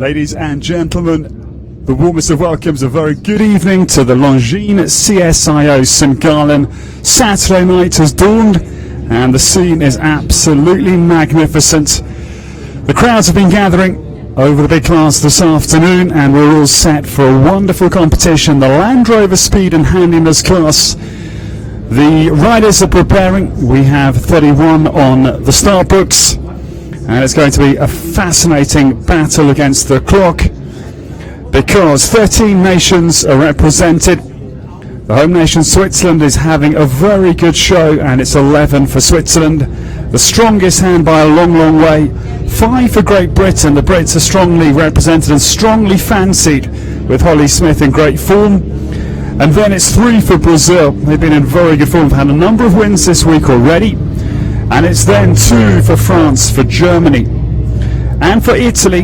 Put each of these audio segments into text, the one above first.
Ladies and gentlemen, the warmest of welcomes, a very good evening to the Longines CSIO St Gallen. Saturday night has dawned and the scene is absolutely magnificent. The crowds have been gathering over the big class this afternoon and we're all set for a wonderful competition, the Land Rover Speed and Handiness class. The riders are preparing. We have 31 on the start books. And it's going to be a fascinating battle against the clock because 13 nations are represented. The home nation Switzerland is having a very good show and it's 11 for Switzerland. The strongest hand by a long, long way. 5 for Great Britain. The Brits are strongly represented and strongly fancied with Holly Smith in great form. And then it's 3 for Brazil. They've been in very good form. They've had a number of wins this week already. And it's then 2 for France, for Germany, and for Italy,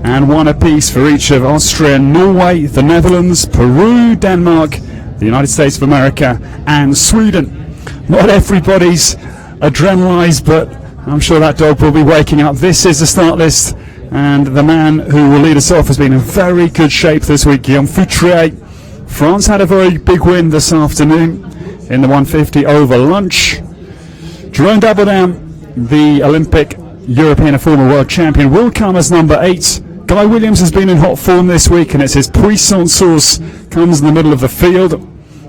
and 1 apiece for each of Austria, Norway, the Netherlands, Peru, Denmark, the United States of America, and Sweden. Not everybody's adrenalised, but I'm sure that dog will be waking up. This is the start list, and the man who will lead us off has been in very good shape this week, Guillaume Foutrier. France had a very big win this afternoon in the 150 over lunch. Jerome Doubledown, the Olympic, European and former world champion, will come as number 8. Guy Williams has been in hot form this week and it's his puissant source, comes in the middle of the field.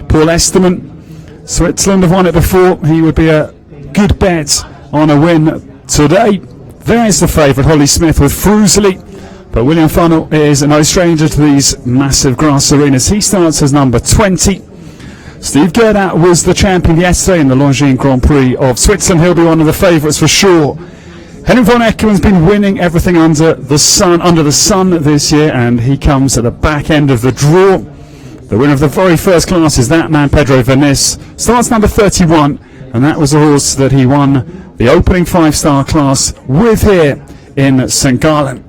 Paul Esterman, Switzerland have won it before, he would be a good bet on a win today. There's the favourite, Holly Smith with Frusely, but William Funnell is no stranger to these massive grass arenas. He starts as number 20. Steve Gerdat was the champion yesterday in the Longines Grand Prix of Switzerland. He'll be one of the favourites for sure. Henrik von Eckermann's been winning everything under the sun this year, and he comes at the back end of the draw. The winner of the very first class is that man, Pedro Valdis. Starts number 31, and that was the horse that he won the opening 5-star class with here in St Gallen.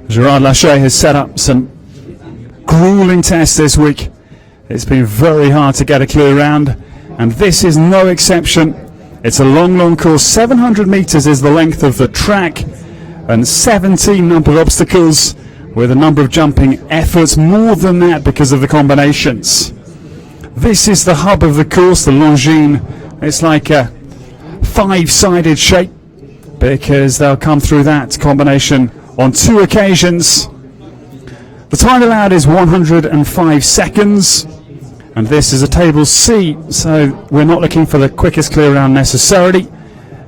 Gerard Lachey has set up some grueling test this week. It's been very hard to get a clue around, and this is no exception. It's a long course. 700 metres is the length of the track and 17 number of obstacles with a number of jumping efforts, more than that because of the combinations. This is the hub of the course, the Longines. It's like a 5-sided shape because they'll come through that combination on 2 occasions. The time allowed is 105 seconds, and this is a table C, so we're not looking for the quickest clear round necessarily.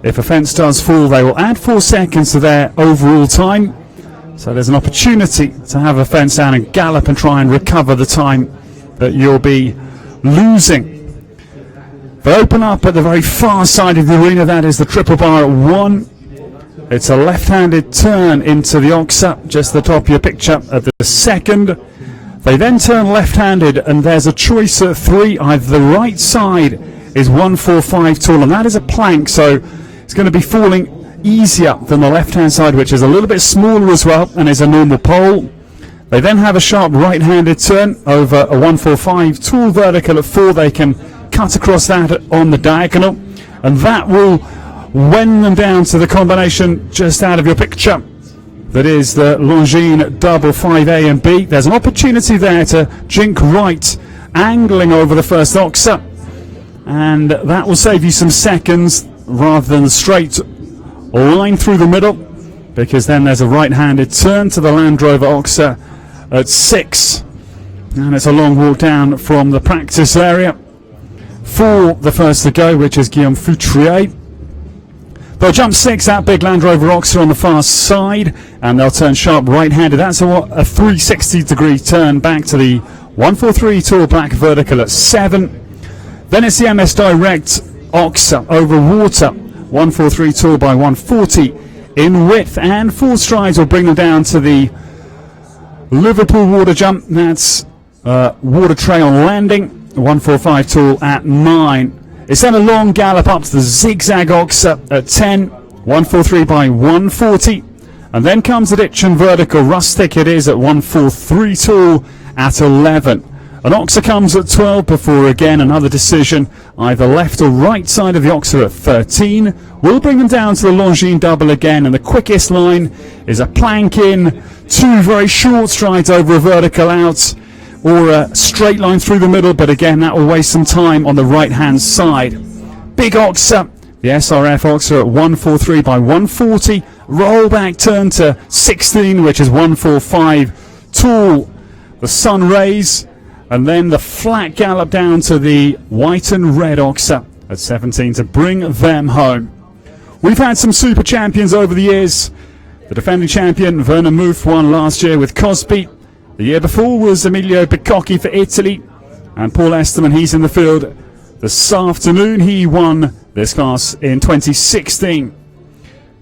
If a fence does fall, they will add 4 seconds to their overall time, so there's an opportunity to have a fence down and gallop and try and recover the time that you'll be losing. They open up at the very far side of the arena. That is the triple bar at 1. It's a left-handed turn into the Oxa, just the top of your picture at the 2nd. They then turn left-handed, and there's a choice at 3. Either the right side is 145 tall, and that is a plank, so it's going to be falling easier than the left-hand side, which is a little bit smaller as well, and is a normal pole. They then have a sharp right-handed turn over a 145 tall vertical at 4. They can cut across that on the diagonal, and that will wend them down to the combination just out of your picture. That is the Longines double 5A and B. There's an opportunity there to jink right, angling over the first Oxa, and that will save you some seconds rather than the straight line through the middle, because then there's a right-handed turn to the Land Rover Oxa at 6, and it's a long walk down from the practice area for the first to go, which is Guillaume Foutrier. They'll jump 6, that big Land Rover Oxa on the far side, and they'll turn sharp right-handed. That's a 360-degree turn back to the 143 tall black vertical at 7. Then it's the MS Direct Oxa over water, 143 tall by 140 in width, and 4 strides will bring them down to the Liverpool water jump. That's water tray on landing, 145 tall at 9. It's then a long gallop up to the Zigzag Oxa at 10, 143 by 140, and then comes the ditch and vertical rustic. It is at 143 tall at 11. An oxer comes at 12 before again another decision, either left or right side of the oxer at 13. We'll bring them down to the Longines double again, and the quickest line is a plank in, 2 very short strides over a vertical out, or a straight line through the middle, but again that will waste some time on the right hand side. Big oxer, the SRF oxer at 143 by 140, roll back turn to 16, which is 145 tall. The sun rays, and then the flat gallop down to the white and red oxer at 17 to bring them home. We've had some super champions over the years. The defending champion Werner Muth won last year with Cosby. The year before was Emilio Bicocchi for Italy, and Paul Esterman, he's in the field this afternoon. He won this class in 2016.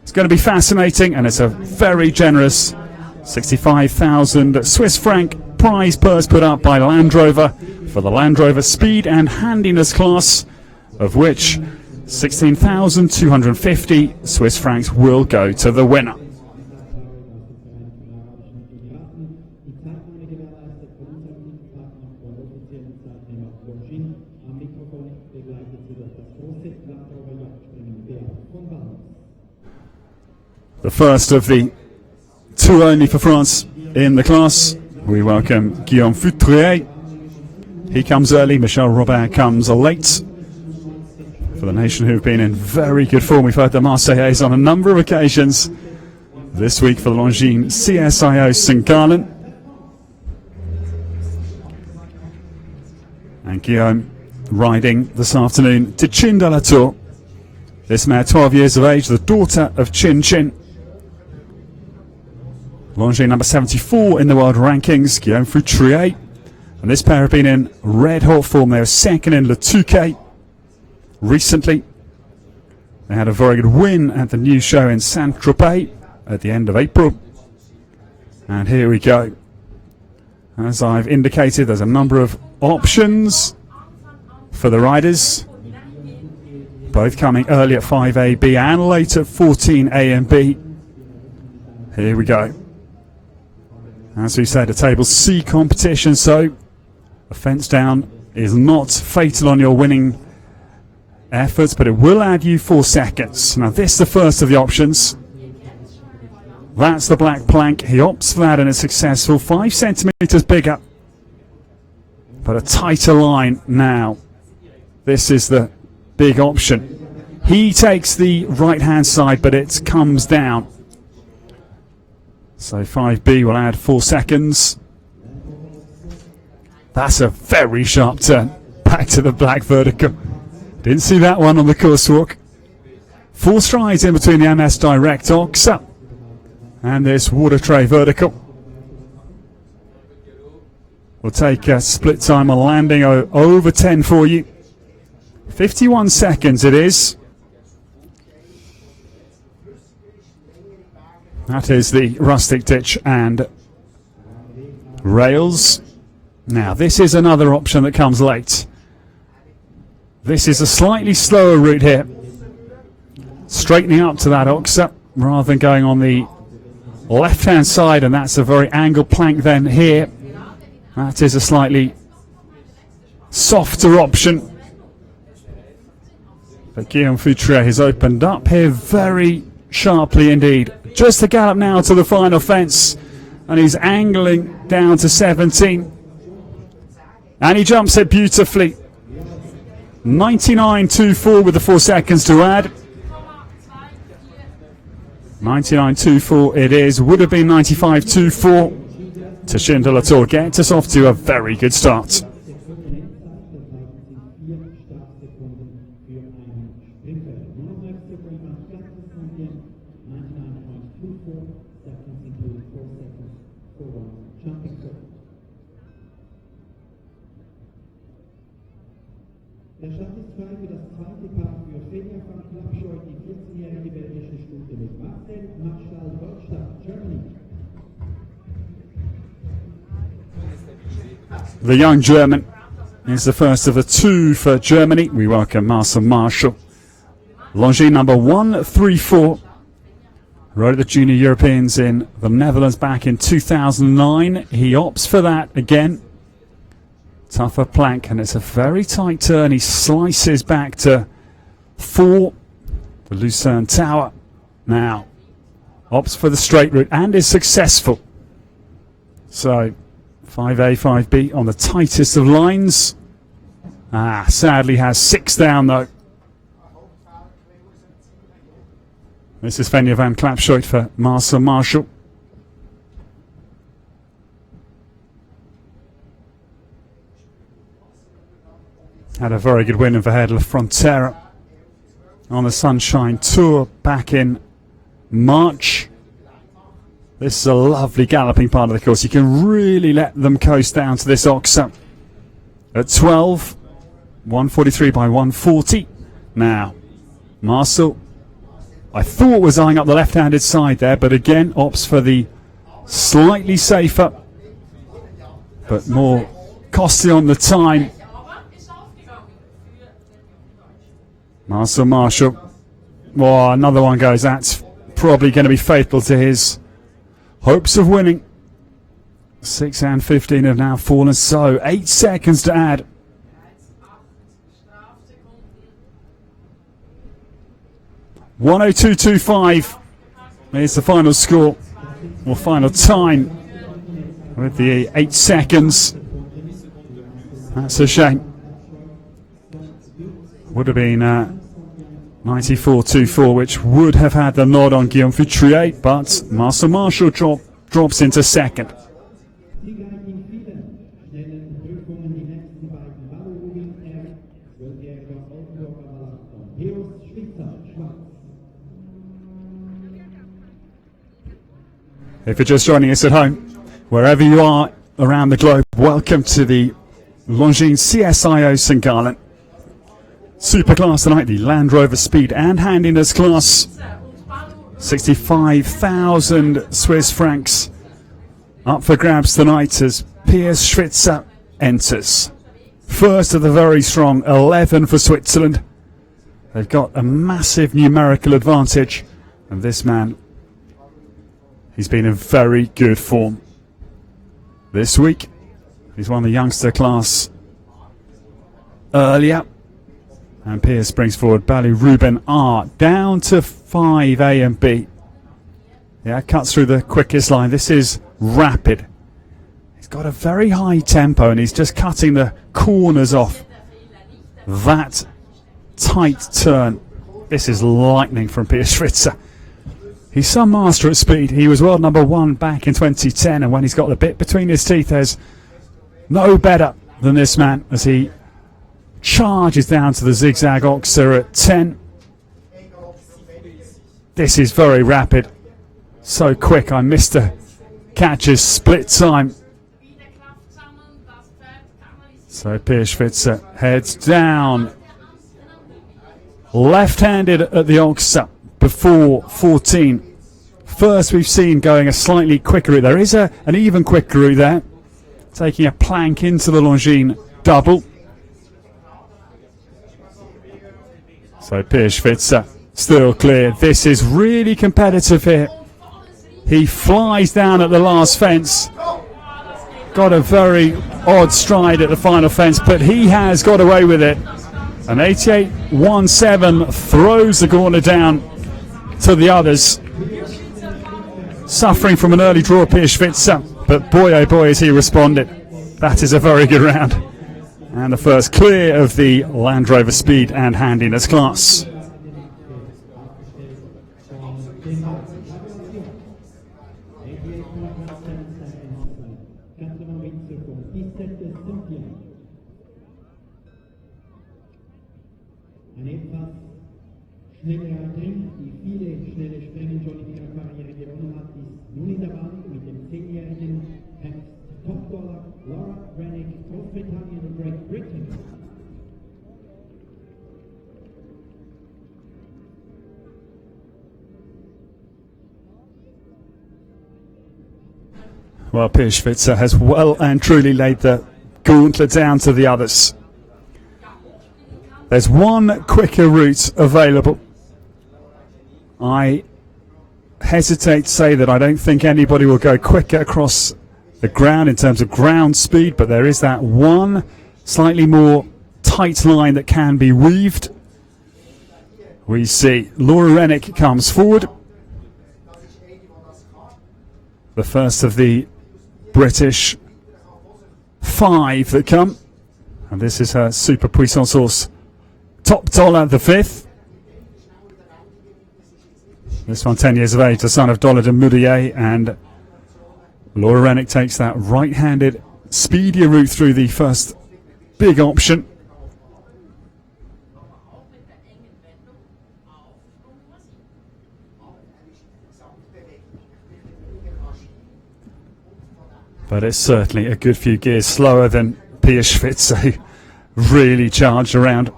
It's going to be fascinating, and it's a very generous 65,000 Swiss franc prize purse put up by Land Rover for the Land Rover Speed and Handiness class, of which 16,250 Swiss francs will go to the winner. The first of the 2 only for France in the class. We welcome Guillaume Futrier. He comes early. Michel Robert comes late. For the nation who've been in very good form, we've heard the Marseillaise on a number of occasions. This week for the Longines CSIO St. Gallen. And Guillaume riding this afternoon to Chin de la Tour. This mare, 12 years of age, the daughter of Chin Chin. Longines number 74 in the world rankings, Guillaume Futrier. And this pair have been in red hot form. They were second in Le Touquet recently. They had a very good win at the new show in Saint-Tropez at the end of April. And here we go. As I've indicated, there's a number of options for the riders, both coming early at 5A, B, and late at 14A and B. Here we go. As we said, a Table C competition, so a fence down is not fatal on your winning efforts, but it will add you 4 seconds. Now this is the first of the options. That's the black plank. He opts for that and it's successful. 5 centimeters bigger, but a tighter line now. This is the big option. He takes the right hand side, but it comes down. So 5B will add 4 seconds. That's a very sharp turn. Back to the black vertical. Didn't see that one on the course walk. 4 strides in between the MS Direct Oxer and this water tray vertical. We'll take a split time on landing over 10 for you. 51 seconds it is. That is the rustic ditch and rails. Now this is another option that comes late. This is a slightly slower route here. Straightening up to that oxer rather than going on the left hand side, and that's a very angled plank then here. That is a slightly softer option. But Guillaume Futrier has opened up here very sharply indeed. Just the gallop now to the final fence, and he's angling down to 17. And he jumps it beautifully. 99.24 with the 4 seconds to add. 99.24 it is. Would have been 95.24 to Chin de la Tour. Gets us off to a very good start. The young German is the first of the 2 for Germany. We welcome Marcel Marshall. Longines number 134. Rode at the Junior Europeans in the Netherlands back in 2009. He opts for that again. Tougher plank, and it's a very tight turn. He slices back to 4, the Lucerne Tower. Now, opts for the straight route and is successful. So, 5A, 5B on the tightest of lines. Sadly has 6 down though. This is Fenja van Klapschoot for Marcel Marshall. Had a very good win in Verheerder Frontera on the Sunshine Tour back in March. This is a lovely galloping part of the course. You can really let them coast down to this Oxa at 12, 143 by 140. Now, Marcel, I thought was eyeing up the left-handed side there, but again opts for the slightly safer, but more costly on the time. Marcel Marshall. Oh, another one goes. That's probably going to be fatal to his hopes of winning. 6 and 15 have now fallen, so 8 seconds to add. .102.25 is the final score, or final time, with the 8 seconds. That's a shame. Would have been 94.24, which would have had the nod on Guillaume Foutrier, but Marcel Marshall drops into second. If you're just joining us at home, wherever you are around the globe, welcome to the Longines CSIO St. Gallen Super Class tonight, the Land Rover Speed and Handiness class. 65,000 Swiss francs up for grabs tonight as Piers Switzer enters. First of the very strong 11 for Switzerland. They've got a massive numerical advantage, and this man, he's been in very good form this week. He's won the youngster class earlier. And Piers brings forward Bali Ruben R down to 5A and B. Yeah, cuts through the quickest line. This is rapid. He's got a very high tempo and he's just cutting the corners off. That tight turn. This is lightning from Piers Switzer. He's some master at speed. He was world number 1 back in 2010, and when he's got the bit between his teeth, there's no better than this man as he charges down to the zigzag Oxa at 10. This is very rapid. So quick, I missed a catch's split time. So Piers Switzer heads down. Left-handed at the Oxa before 14. First we've seen going a slightly quicker route. There is an even quicker route there. Taking a plank into the Longines double. So Piers Switzer still clear. This is really competitive here. He flies down at the last fence. Got a very odd stride at the final fence, but he has got away with it. An 88.17 throws the corner down to the others. Suffering from an early draw, Piers Switzer, but boy oh boy has he responded. That is a very good round. And the first clear of the Land Rover Speed and Handiness class. Well, Piers Switzer has well and truly laid the gauntlet down to the others. There's one quicker route available. I hesitate to say that I don't think anybody will go quicker across the ground in terms of ground speed, but there is that one slightly more tight line that can be weaved. We see Laura Rennick comes forward. The first of the British 5 that come. And this is her Super Puissance horse, Top Dollar, the 5th. This one 10 years of age, the son of Dollar de Moudier, and Laura Rennick takes that right-handed, speedier route through the first big option. But it's certainly a good few gears slower than Pia Switzer, who really charged around.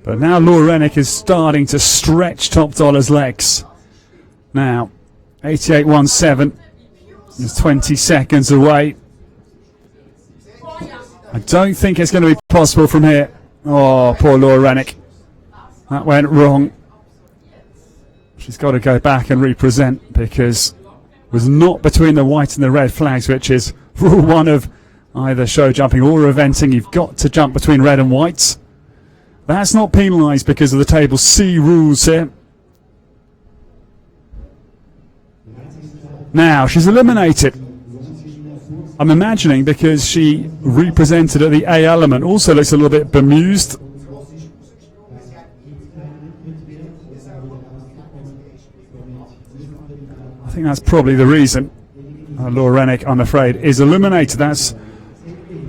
But now Laura Rennick is starting to stretch Top Dollar's legs. Now, 88.17 is 20 seconds away. I don't think it's going to be possible from here. Oh, poor Laura Rennick. That went wrong. She's got to go back and represent, because it was not between the white and the red flags, which is rule 1 of either show jumping or eventing. You've got to jump between red and white. That's not penalised because of the table C rules here. Now, she's eliminated. I'm imagining because she represented at the A element. Also looks a little bit bemused. I think that's probably the reason. Laura Rennick, I'm afraid, is eliminated. That's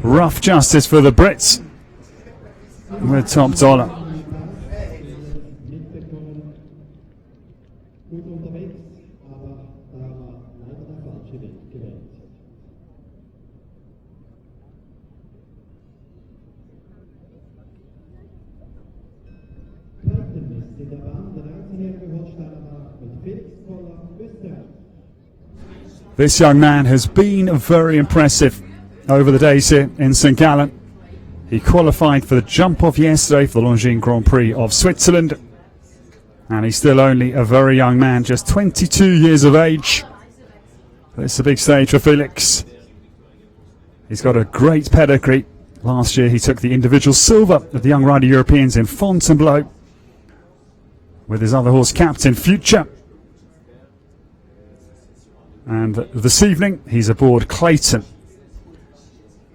rough justice for the Brits with Top Dollar. This young man has been very impressive over the days here in St. Gallen. He qualified for the jump-off yesterday for the Longines Grand Prix of Switzerland. And he's still only a very young man, just 22 years of age. But it's a big stage for Felix. He's got a great pedigree. Last year he took the individual silver at the Young Rider Europeans in Fontainebleau with his other horse, Captain Future. And this evening he's aboard Clayton.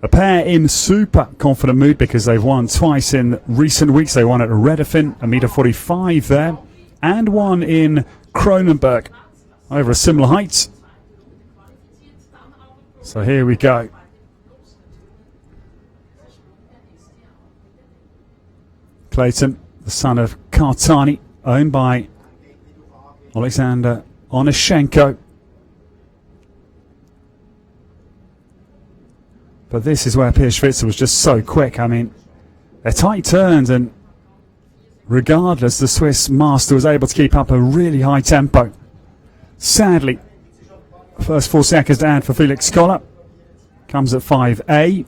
A pair in super confident mood because they've won twice in recent weeks. They won at Redefin, $1.45 there, and one in Kronenberg over a similar height. So here we go. Clayton, the son of Kartani, owned by Alexander Onishenko. But this is where Pia Switzer was just so quick. I mean, they're tight turns, and regardless, the Swiss master was able to keep up a really high tempo. Sadly, first 4 seconds to add for Felix Scholar. Comes at 5A.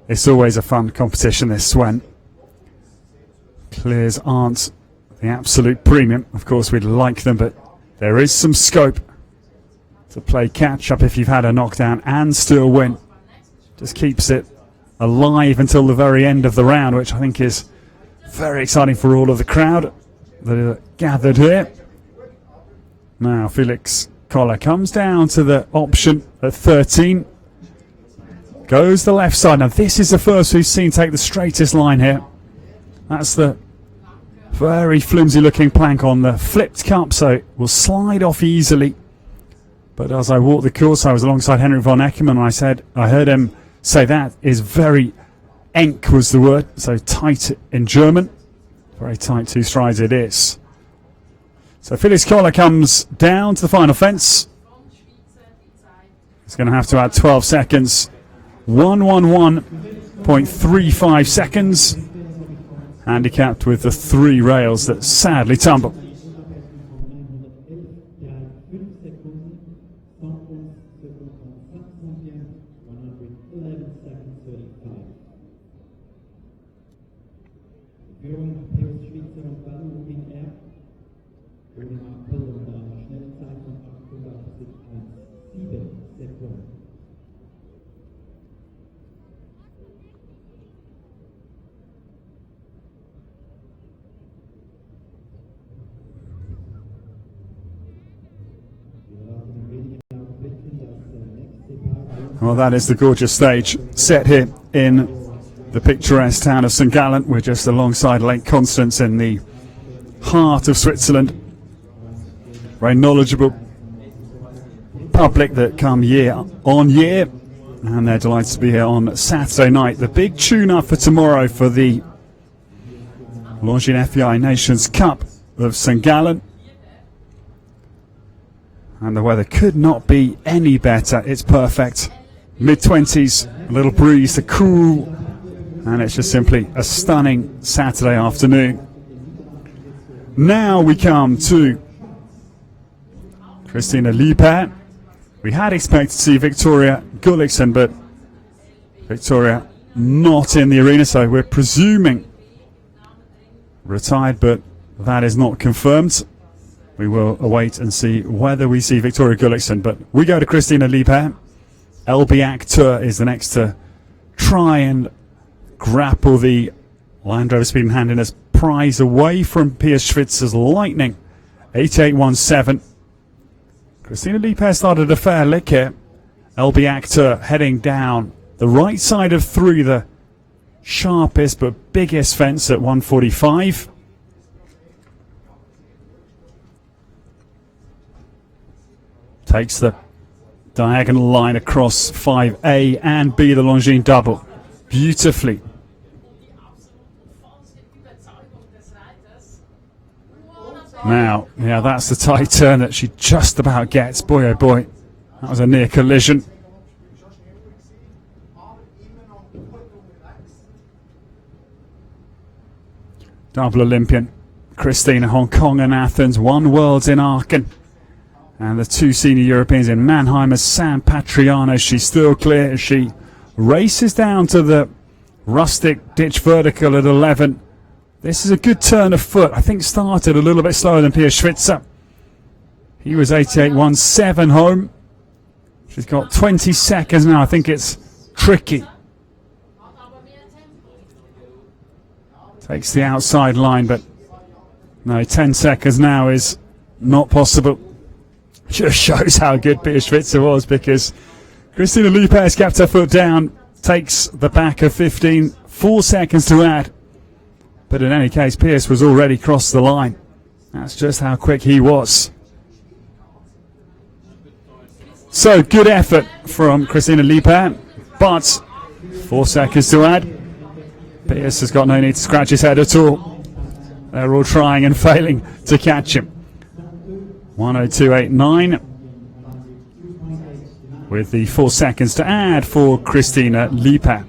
It's always a fun competition, this, Swen. Clears aren't the absolute premium. Of course, we'd like them, but there is some scope to play catch-up if you've had a knockdown and still win. Just keeps it alive until the very end of the round, which I think is very exciting for all of the crowd that are gathered here. Now, Felix Scholar comes down to the option at 13. Goes the left side. Now, this is the first we've seen take the straightest line here. That's the very flimsy looking plank on the flipped cup, so it will slide off easily. But as I walked the course, I was alongside Henrik von Eckermann, and I heard him say that is very eng was the word, so tight in German. Very tight 2 strides it is. So Felix Scholar comes down to the final fence. He's going to have to add 12 seconds. 1:11.35 seconds. Handicapped with the 3 rails that sadly tumble. Well, that is the gorgeous stage set here in the picturesque town of St. Gallen. We're just alongside Lake Constance in the heart of Switzerland. Very knowledgeable public that come year on year, and they're delighted to be here on Saturday night. The big tune-up for tomorrow for the Longines FEI Nations Cup of St. Gallen. And the weather could not be any better. It's perfect. Mid-20s, a little breeze to cool, and it's just simply a stunning Saturday afternoon. Now we come to Christina Liebherr. We had expected to see Victoria Gulliksen, but Victoria not in the arena, so we're presuming retired, but that is not confirmed. We will await and see whether we see Victoria Gulliksen, but we go to Christina Liebherr. LB Acteur is the next to try and grapple the Land Rover Speed and Handiness prize away from Piers Schwitzer's Lightning. 8817. Christina Liebherr started a fair lick here. LB Acteur heading down the right side of 3, the sharpest but biggest fence at 145. Takes the diagonal line across 5A and B, the Longines double, beautifully. Now, yeah, that's the tight turn that she just about gets. Boy, oh boy, that was a near collision. Double Olympian, Christina, Hong Kong and Athens, won Worlds in Aachen. And the 2 senior Europeans in Mannheim as San Patriano. She's still clear as she races down to the rustic ditch vertical at 11. This is a good turn of foot. I think started a little bit slower than Piers Schwitzer. He was 88.17 home. She's got 20 seconds now. I think it's tricky. Takes the outside line, but no, 10 seconds now is not possible. Just shows how good Piers Schwitzer was, because Christina Liebherr's kept her foot down, takes the back of 15, 4 seconds to add. But in any case, Piers was already crossed the line. That's just how quick he was. So, good effort from Christina Liebherr, but 4 seconds to add. Piers has got no need to scratch his head at all. They're all trying and failing to catch him. 102.89 with the 4 seconds to add for Christina Liebherr.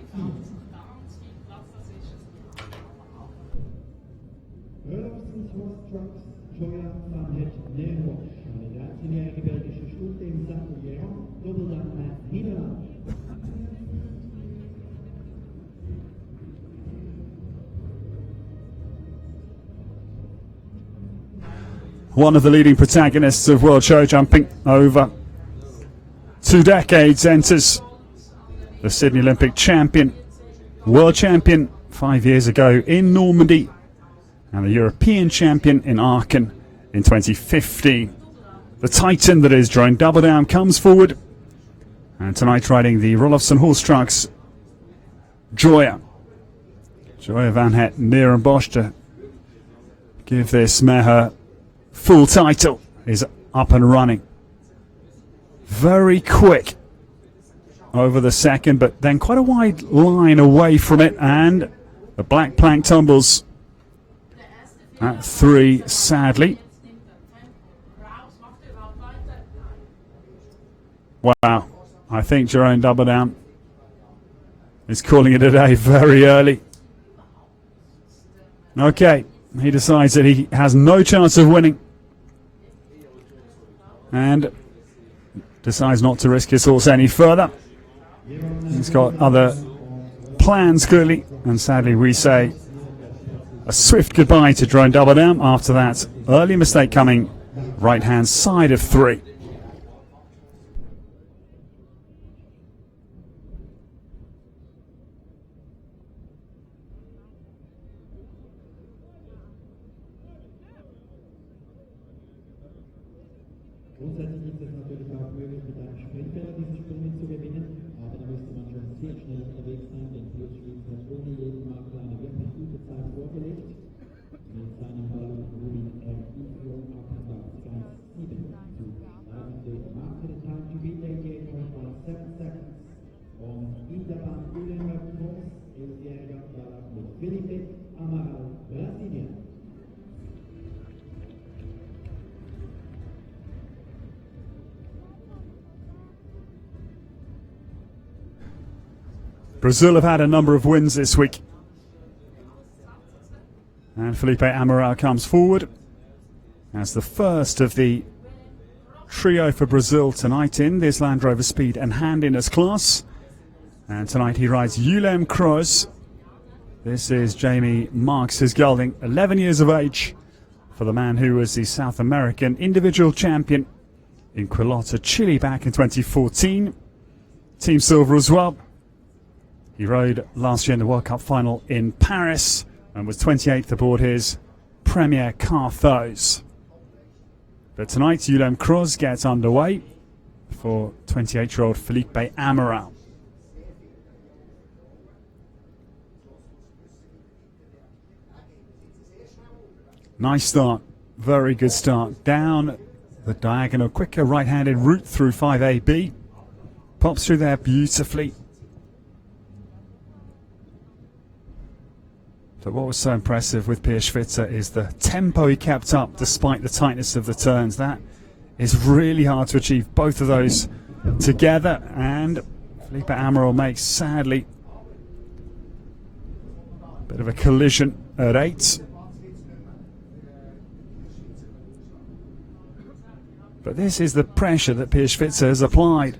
One of the leading protagonists of World Show Jumping, over 2 decades, enters the Sydney Olympic champion, world champion 5 years ago in Normandy, and the European champion in Aachen in 2015. The Titan that is Drone Double Down comes forward, and tonight riding the Rolofsson horse trucks, Joya Van Het Nierenbosch, to give this mare her full title, is up and running. Very quick over the second, but then quite a wide line away from it, and the black plank tumbles at 3, sadly. Wow, I think Jerome Doubledown is calling it a day very early. Okay, he decides that he has no chance of winning. And decides not to risk his horse any further. He's got other plans, clearly, and sadly we say a swift goodbye to Drone Double Down after that early mistake coming right-hand side of 3. Grundsätzlich ist es natürlich auch möglich, mit einem Sprinter diese Sprünge zu gewinnen, aber da müsste man schon sehr schnell unterwegs sein, denn Prix hat ohne jeden Makel eine wirklich gute Zeit vorgelegt. Mit seinem Ball Rubin RI Abstand 7 zu leitende Marke. The time to beat the game was 7 seconds. Und in der Bahn Wilton Porter ist der Gallen mit Felipe Amaral, Brasilien. Brazil have had a number of wins this week. And Felipe Amaral comes forward as the first of the trio for Brazil tonight in this Land Rover Speed and Handiness class. And tonight he rides Wilton Porter. This is Jamie Marks' gelding, 11 years of age, for the man who was the South American individual champion in Quilota, Chile back in 2014. Team Silver as well. He rode last year in the World Cup final in Paris and was 28th aboard his Premier Carthos. But tonight, Wilton Porter gets underway for 28-year-old Felipe Amaral. Nice start, very good start. Down the diagonal, quicker right-handed route through 5AB. Pops through there beautifully. But what was so impressive with Switzer is the tempo he kept up despite the tightness of the turns. That is really hard to achieve, both of those together. And Felipe Amaral makes, sadly, a bit of a collision at 8. But this is the pressure that Switzer has applied,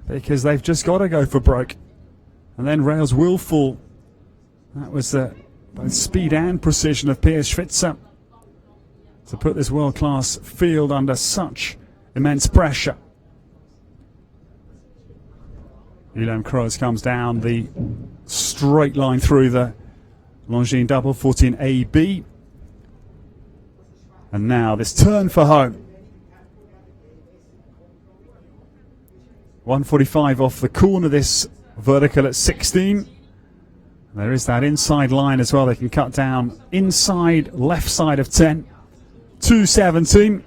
because they've just got to go for broke. And then rails will fall. That was both speed and precision of Switzer to put this world-class field under such immense pressure. Wilton Porter comes down the straight line through the Longines double 14AB. And now this turn for home. 145 off the corner, this vertical at 16. There is that inside line as well. They can cut down inside left side of 10. 2:17.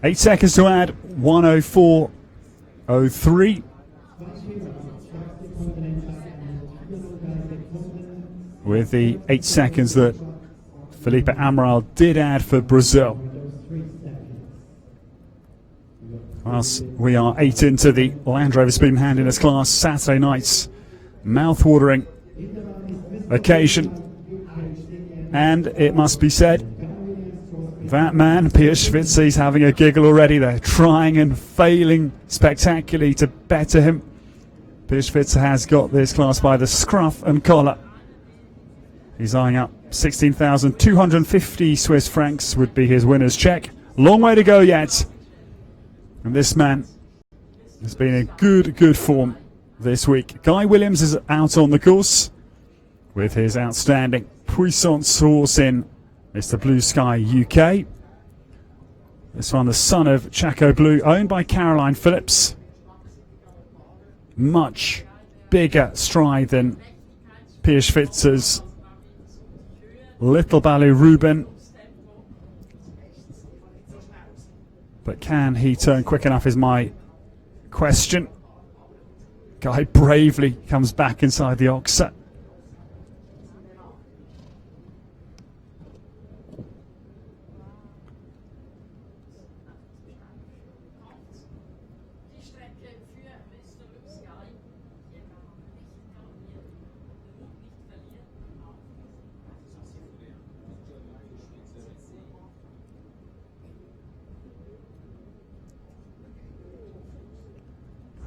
8 seconds to add. 1:04.03. With the 8 seconds that Felipe Amaral did add for Brazil. Whilst we are 8 into the Land Rover Speed and Handiness class, Saturday night's mouth-watering occasion. And it must be said, that man, Switzer, he's having a giggle already. They're trying and failing spectacularly to better him. Switzer has got this class by the scruff and collar. He's eyeing up 16,250 Swiss francs would be his winner's check. Long way to go yet. And this man has been in good form this week. Guy Williams is out on the course with his outstanding Puissance horse in Mr. Blue Sky UK. This one, the son of Chaco Blue, owned by Caroline Phillips. Much bigger stride than Switzer's Little Baloo Ruben. But can he turn quick enough is my question. Guy bravely comes back inside the oxer.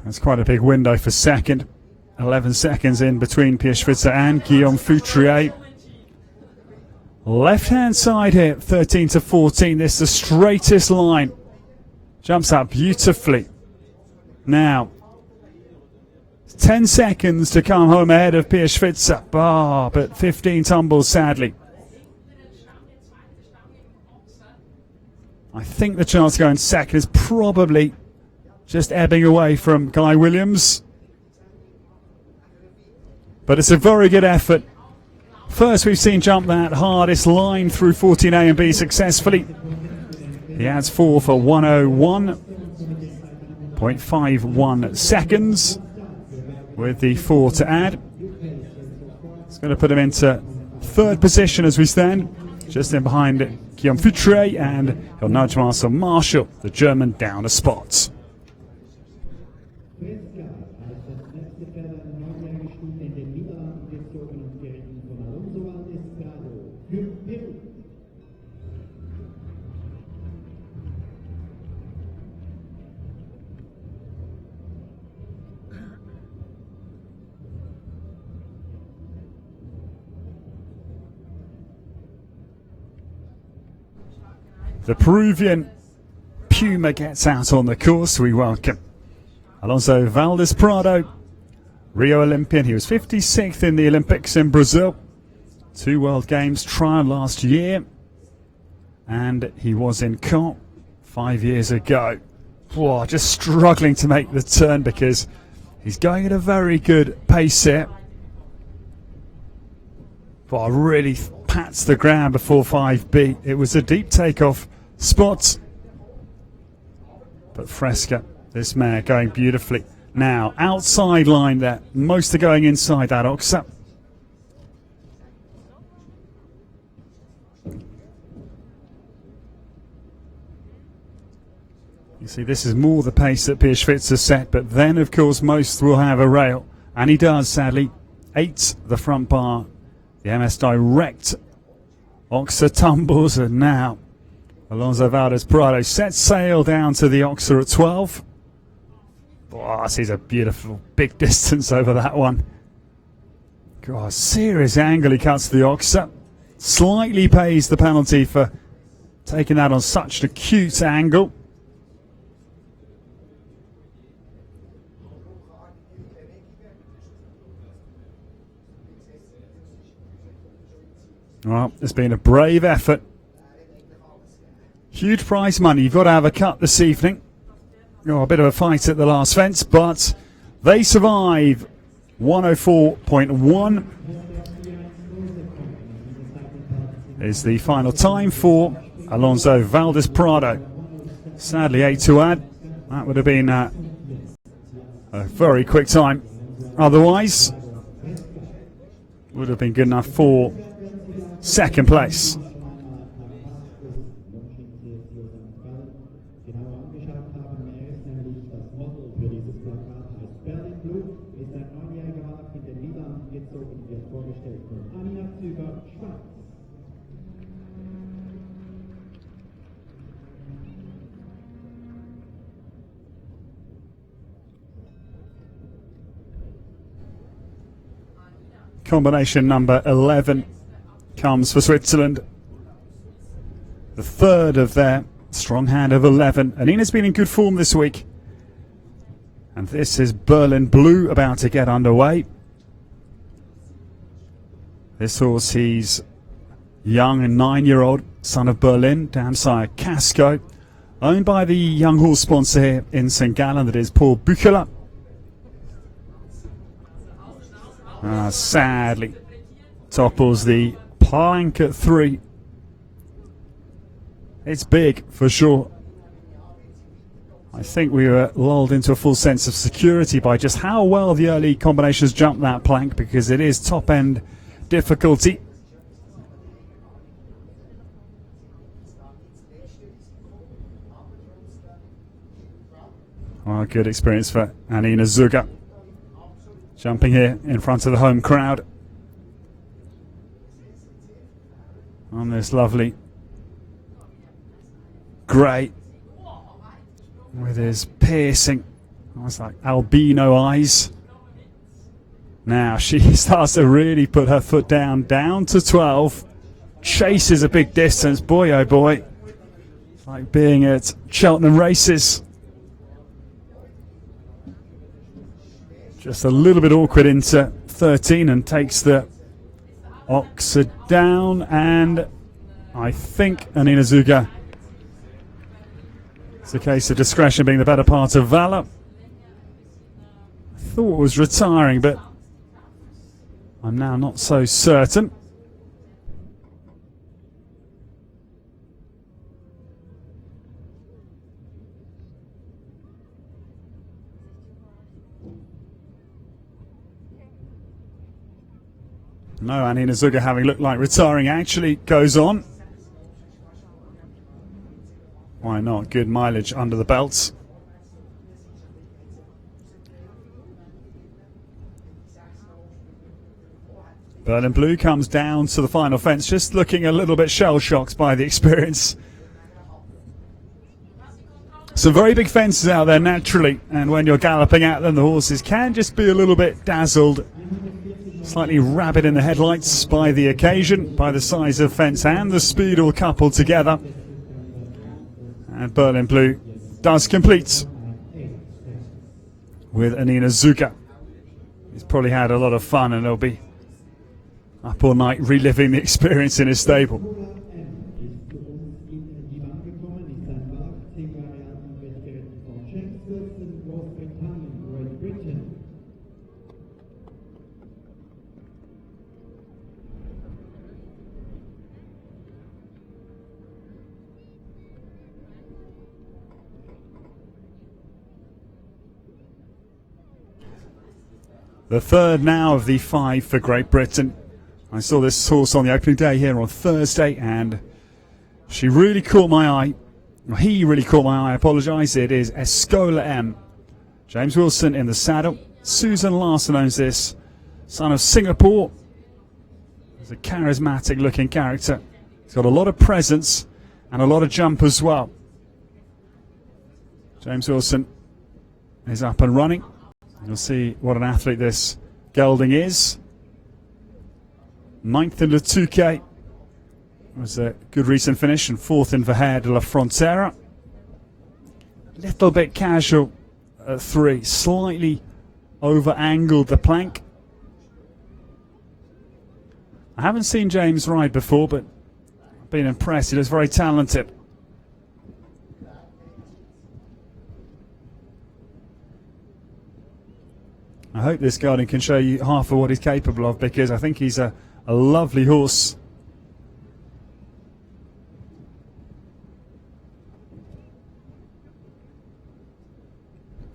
That's quite a big window for second. 11 seconds in between Pierre Switzer and Guillaume Foutrier. Left-hand side here, 13 to 14. This is the straightest line. Jumps up beautifully. Now, 10 seconds to come home ahead of Pierre Switzer. But 15 tumbles, sadly. I think the chance going second is probably just ebbing away from Guy Williams. But it's a very good effort. First we've seen jump that hardest line through 14A and B successfully. He adds 4 for 101.51 seconds with the 4 to add. It's going to put him into third position as we stand, just in behind Guillaume Foutrier, and he'll nudge Marshall, the German, down a spot. The Peruvian Puma gets out on the course. We welcome Alonso Valdis Prado, Rio Olympian. He was 56th in the Olympics in Brazil. 2 World Games trial last year. And he was in COP 5 years ago. Whoa, just struggling to make the turn because he's going at a very good pace here. But really pats the ground before 5B. It was a deep takeoff spot. But Fresca, this mare, going beautifully. Now, outside line there. Most are going inside that Oxa. You see, this is more the pace that Pierre Switzer set, but then, of course, most will have a rail. And he does, sadly. 8, the front bar. The MS Direct. Oxa tumbles, and now Alonso Valdis Prado sets sail down to the Oxa at 12. Oh, this is a beautiful big distance over that one. God, serious angle he cuts to the Oxa. Slightly pays the penalty for taking that on such an acute angle. Well, it's been a brave effort. Huge prize money. You've got to have a cut this evening. Oh, a bit of a fight at the last fence, but they survive. 104.1 is the final time for Alonso Valdis Prado. Sadly, 8 to add. That would have been a very quick time. Otherwise, would have been good enough for second place. Combination number 11 comes for Switzerland. The third of their strong hand of 11. Anina's been in good form this week. And this is Berlin Blue about to get underway. This horse, he's young and 9-year-old, son of Berlin, Damsire Casco. Owned by the young horse sponsor here in St. Gallen, that is Paul Buchela. Sadly topples the plank at 3. It's big for sure. I think we were lulled into a full sense of security by just how well the early combinations jumped that plank, because it is top end difficulty. Oh, good experience for Anina Zuga. Jumping here in front of the home crowd on this lovely grey with his piercing Almost like albino eyes. Now she starts to really put her foot down to 12. Chases a big distance. Boy, oh boy. It's like being at Cheltenham races. Just a little bit awkward into 13 and takes the Oxer down. And I think Anina Zuga. It's a case of discretion being the better part of valour. I thought it was retiring, but I'm now not so certain. No, Anina Zuga, having looked like retiring, actually goes on. Why not? Good mileage under the belts. Berlin Blue comes down to the final fence, just looking a little bit shell-shocked by the experience. Some very big fences out there naturally, and when you're galloping at them, the horses can just be a little bit dazzled. Slightly rabid in the headlights by the occasion, by the size of fence and the speed all coupled together. And Berlin Blue does complete with Anina Zuga. He's probably had a lot of fun and he'll be up all night reliving the experience in his stable. The third now of the 5 for Great Britain. I saw this horse on the opening day here on Thursday, and she really caught my eye. Well, he really caught my eye, I apologise. It is Escola M. James Wilson in the saddle. Susan Larson owns this. Son of Singapore. He's a charismatic looking character. He's got a lot of presence and a lot of jump as well. James Wilson is up and running. You'll see what an athlete this gelding is. 9th in Le Touquet. Was a good recent finish, and 4th in Verhaer de la Frontera. Little bit casual at 3. Slightly over-angled the plank. I haven't seen James ride before, but I've been impressed. He looks very talented. I hope this gelding can show you half of what he's capable of, because I think he's a lovely horse.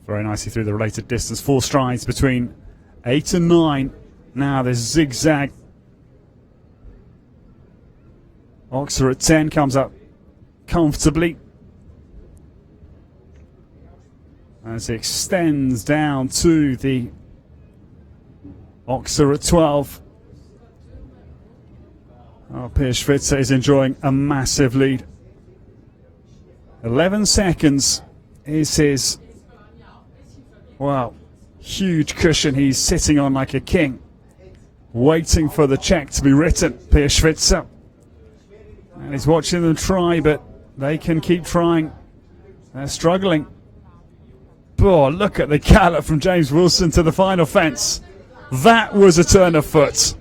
Very nicely through the related distance. 4 strides between 8 and 9. Now there's zigzag. Oxer at 10 comes up comfortably as it extends down to the Oxer at 12. Oh, Piers Switzer is enjoying a massive lead. 11 seconds is his, wow, huge cushion he's sitting on like a king, waiting for the check to be written. Piers Switzer. And he's watching them try, but they can keep trying. They're struggling. Oh, look at the gallop from James Wilson to the final fence. That was a turn of foot.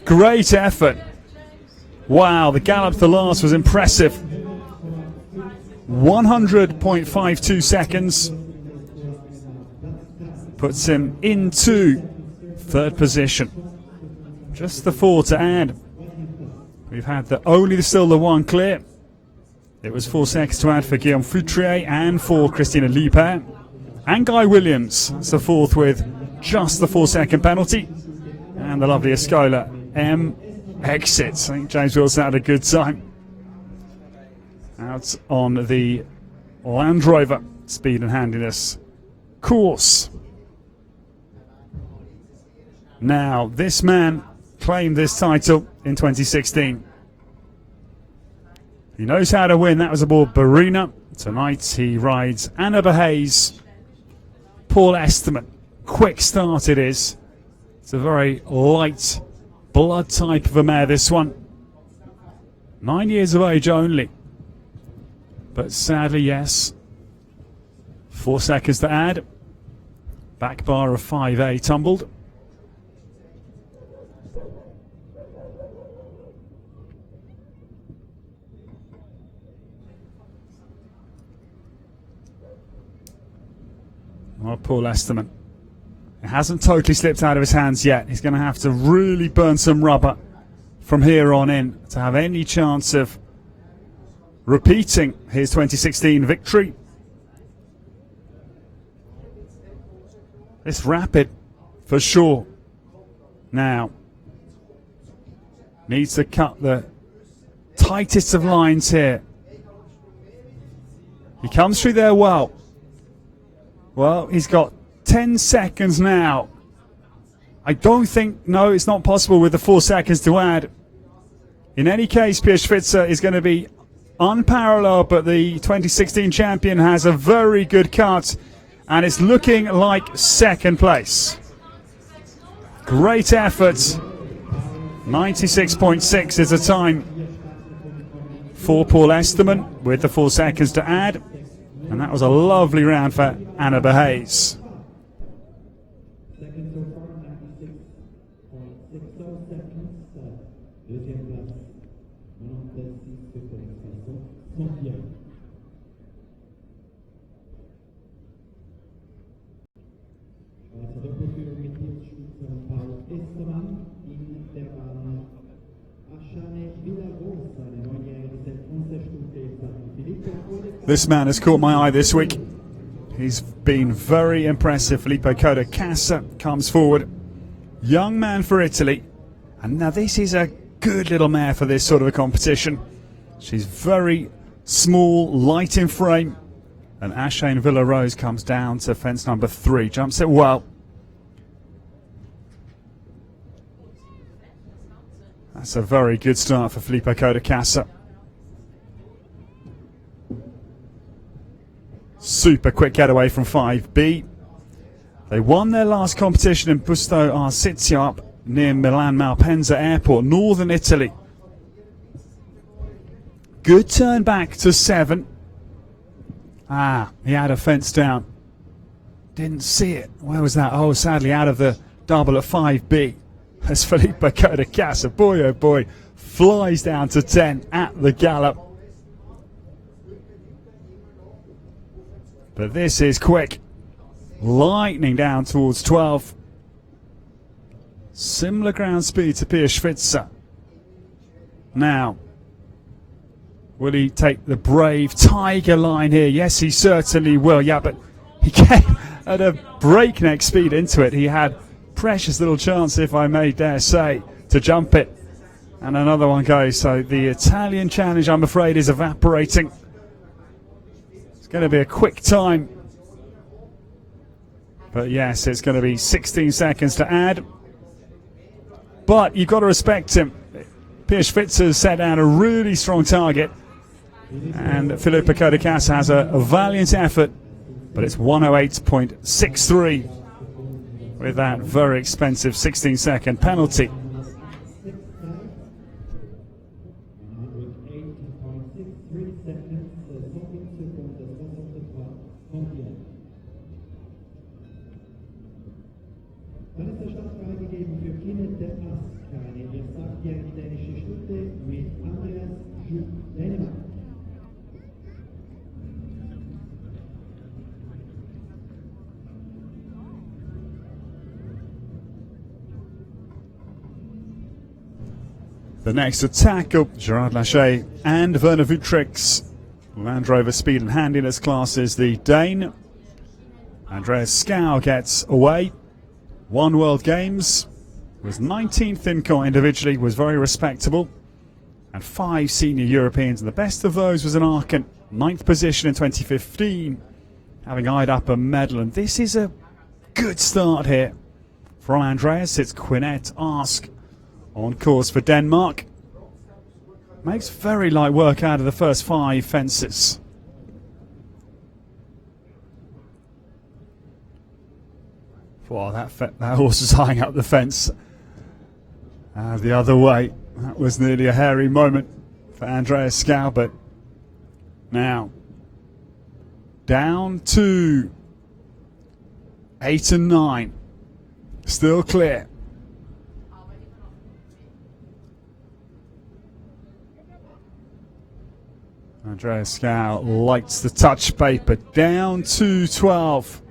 Great effort. Wow, the gallop to the last was impressive. 100.52 seconds. Puts him into 3rd position. Just the 4 to add. We've had still the 1 clear. It was 4 seconds to add for Guillaume Foutrier and for Christina Liebherr. And Guy Williams. That's the 4th with just the 4-second penalty. And the lovely Escola M exits. I think James Wilson had a good time. Out on the Land Rover Speed and Handiness course. Now, this man claimed this title in 2016. He knows how to win. That was aboard Barina. Tonight he rides Anna Hayes, Paul Esterman. Quick start it is. It's a very light blood type of a mare, this one. 9 years of age only. But sadly, yes. 4 seconds to add. Back bar of 5A tumbled. Oh, Paul Esterman. It hasn't totally slipped out of his hands yet. He's going to have to really burn some rubber from here on in to have any chance of repeating his 2016 victory. It's rapid for sure. Now, needs to cut the tightest of lines here. He comes through there well. Well, he's got 10 seconds now. I don't think, no, it's not possible with the 4 seconds to add. In any case, Switzer is going to be unparalleled, but the 2016 champion has a very good cut, and it's looking like second place. Great effort. 96.6 is the time for Paul Esterman with the 4 seconds to add. And that was a lovely round for Anna Hayes. This man has caught my eye this week. He's been very impressive. Filippo Coda Casa comes forward. Young man for Italy. And now this is a good little mare for this sort of a competition. She's very small, light in frame. And Ashane Villarose comes down to fence number 3. Jumps it well. That's a very good start for Filippo Coda Casa. Super quick getaway from 5B. They won their last competition in Busto Arsizio up near Milan Malpensa Airport, northern Italy. Good turn back to 7. He had a fence down. Didn't see it. Where was that? Oh, sadly out of the double at 5B. As Filippo Coda Casa, boy oh boy, flies down to 10 at the gallop. But this is quick. Lightning down towards 12. Similar ground speed to Switzer. Now, will he take the brave tiger line here? Yes, he certainly will. Yeah, but he came at a breakneck speed into it. He had precious little chance, if I may dare say, to jump it. And another one goes. So the Italian challenge, I'm afraid, is evaporating. Going to be a quick time, but yes, it's going to be 16 seconds to add. But you've got to respect him. Switzer set out a really strong target, and Filippo Coda Casa has a valiant effort, but it's 108.63 with that very expensive 16-second penalty. The next to tackle, Gerard Lachey and Werner Vutrix. Land Rover Speed and Handiness classes, the Dane. Andreas Scow gets away. Won World Games. Was 19th in individually, was very respectable. And 5 senior Europeans, and the best of those was an Aachen. 9th position in 2015, having eyed up a medal. And this is a good start here for Andreas. It's Quinette Ask on course for Denmark. Makes very light work out of the first 5 fences. Wow, that horse was eyeing up the fence. The other way. That was nearly a hairy moment for Andreas Scow, but now down to 8 and 9. Still clear. Andreas Scow lights the touch paper down to 12.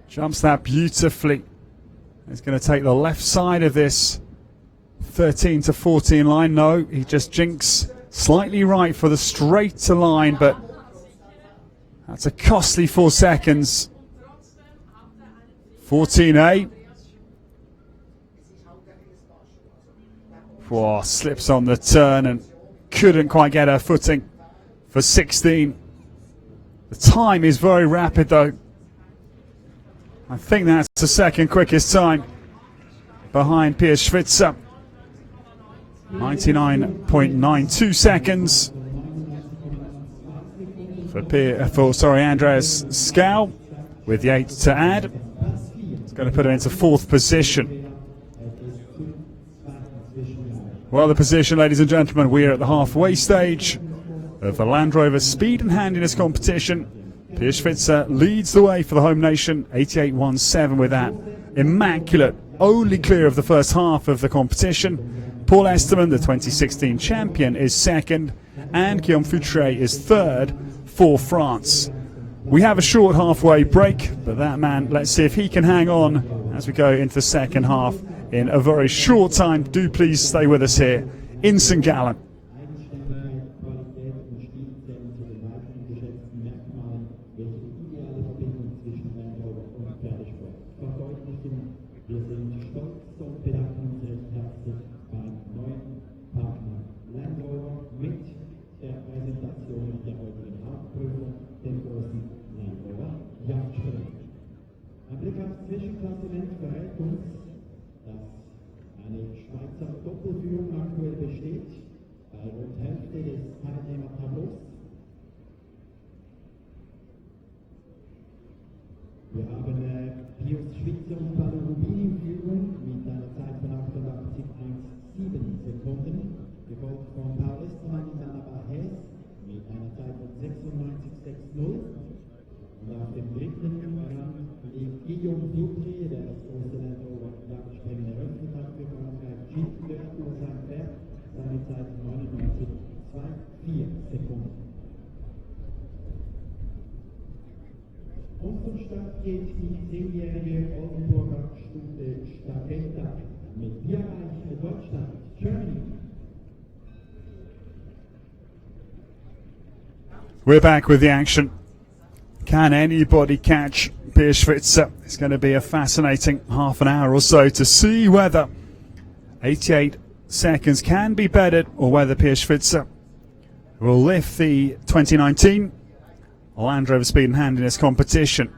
Jumps that beautifully. He's going to take the left side of this 13 to 14 line. No, he just jinks slightly right for the straight to line, but that's a costly 4 seconds. 14A. Whoa, slips on the turn and couldn't quite get her footing for 16. The time is very rapid though. I think that's the second quickest time behind Piers Switzer. 99.92 seconds for Andreas Scow with the 8 to add. It's going to put him into 4th position. Well, the position, ladies and gentlemen, we are at the halfway stage of the Land Rover Speed and Handiness competition. Piers Switzer leads the way for the home nation, 88.17 with that immaculate, only clear of the first half of the competition. Paul Esterman, the 2016 champion, is second, and Guillaume Foutré is third for France. We have a short halfway break, but that man, let's see if he can hang on as we go into the second half in a very short time. Do please stay with us here in St. Gallen. Zwischenklassement verrät uns, dass eine Schweizer Doppelführung aktuell besteht, bei rund Hälfte des Teilnehmertableaus. Wir haben Piers Switzer und Prado in Führung mit einer Zeit von 88,17 Sekunden, gefolgt von Paul Estermann und Anna Barhes mit einer Zeit von 96,60. Und auf dem dritten Rang liegt Guillaume Foutré, der das große Land Rover Jagdspringen eröffnet hat für Frankreich. Gilles Ursaint-Vert, seine Zeit 99,24 Sekunden. Und zum Start geht die 10-jährige Oldenburger Stute Stafetta mit Tierreich Deutschland, Germany. We're back with the action. Can anybody catch Piers Switzer? It's going to be a fascinating half an hour or so to see whether 88 seconds can be bettered or whether Piers Switzer will lift the 2019 Land Rover Speed and Handiness competition.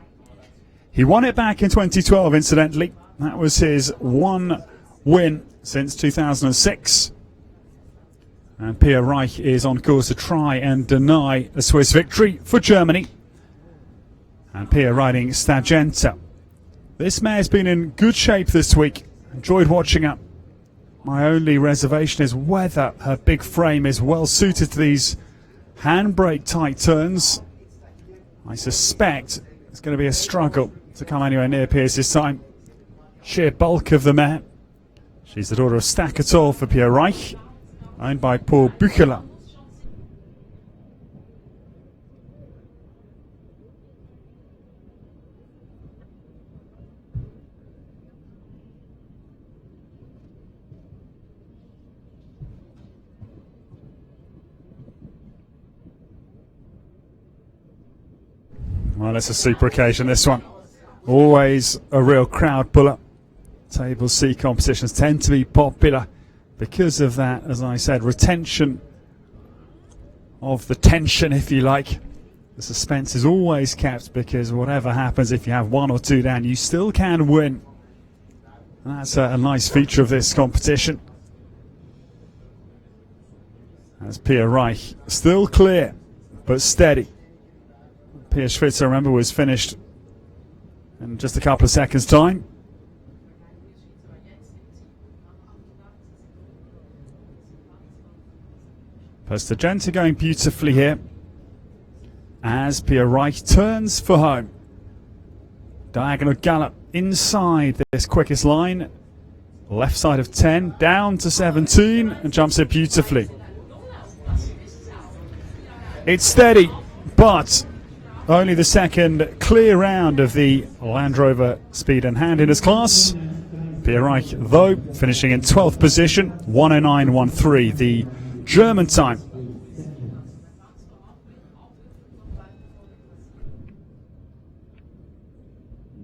He won it back in 2012, incidentally. That was his one win since 2006. And Pierre Reich is on course to try and deny a Swiss victory for Germany. And Pierre riding Stagenta. This mare's been in good shape this week. Enjoyed watching her. My only reservation is whether her big frame is well suited to these handbrake tight turns. I suspect it's going to be a struggle to come anywhere near Piers this time. Sheer bulk of the mare. She's the daughter of Staccator for Pierre Reich, owned by Paul Bucheler. Well, it's a super occasion, this one. Always a real crowd puller. Table C competitions tend to be popular because of that, as I said, retention of the tension, if you like. The suspense is always kept because whatever happens, if you have one or two down, you still can win. And that's a nice feature of this competition. As Pierre Reich still clear, but steady. Piers Switzer, remember, was finished in just a couple of seconds' time. Prestigiente going beautifully here as Pierre Reich turns for home. Diagonal gallop inside this quickest line. Left side of 10, down to 17, and jumps it beautifully. It's steady, but only the second clear round of the Land Rover Speed and Handiness class. Pierre Reich, though, finishing in 12th position, 109.13, the German time.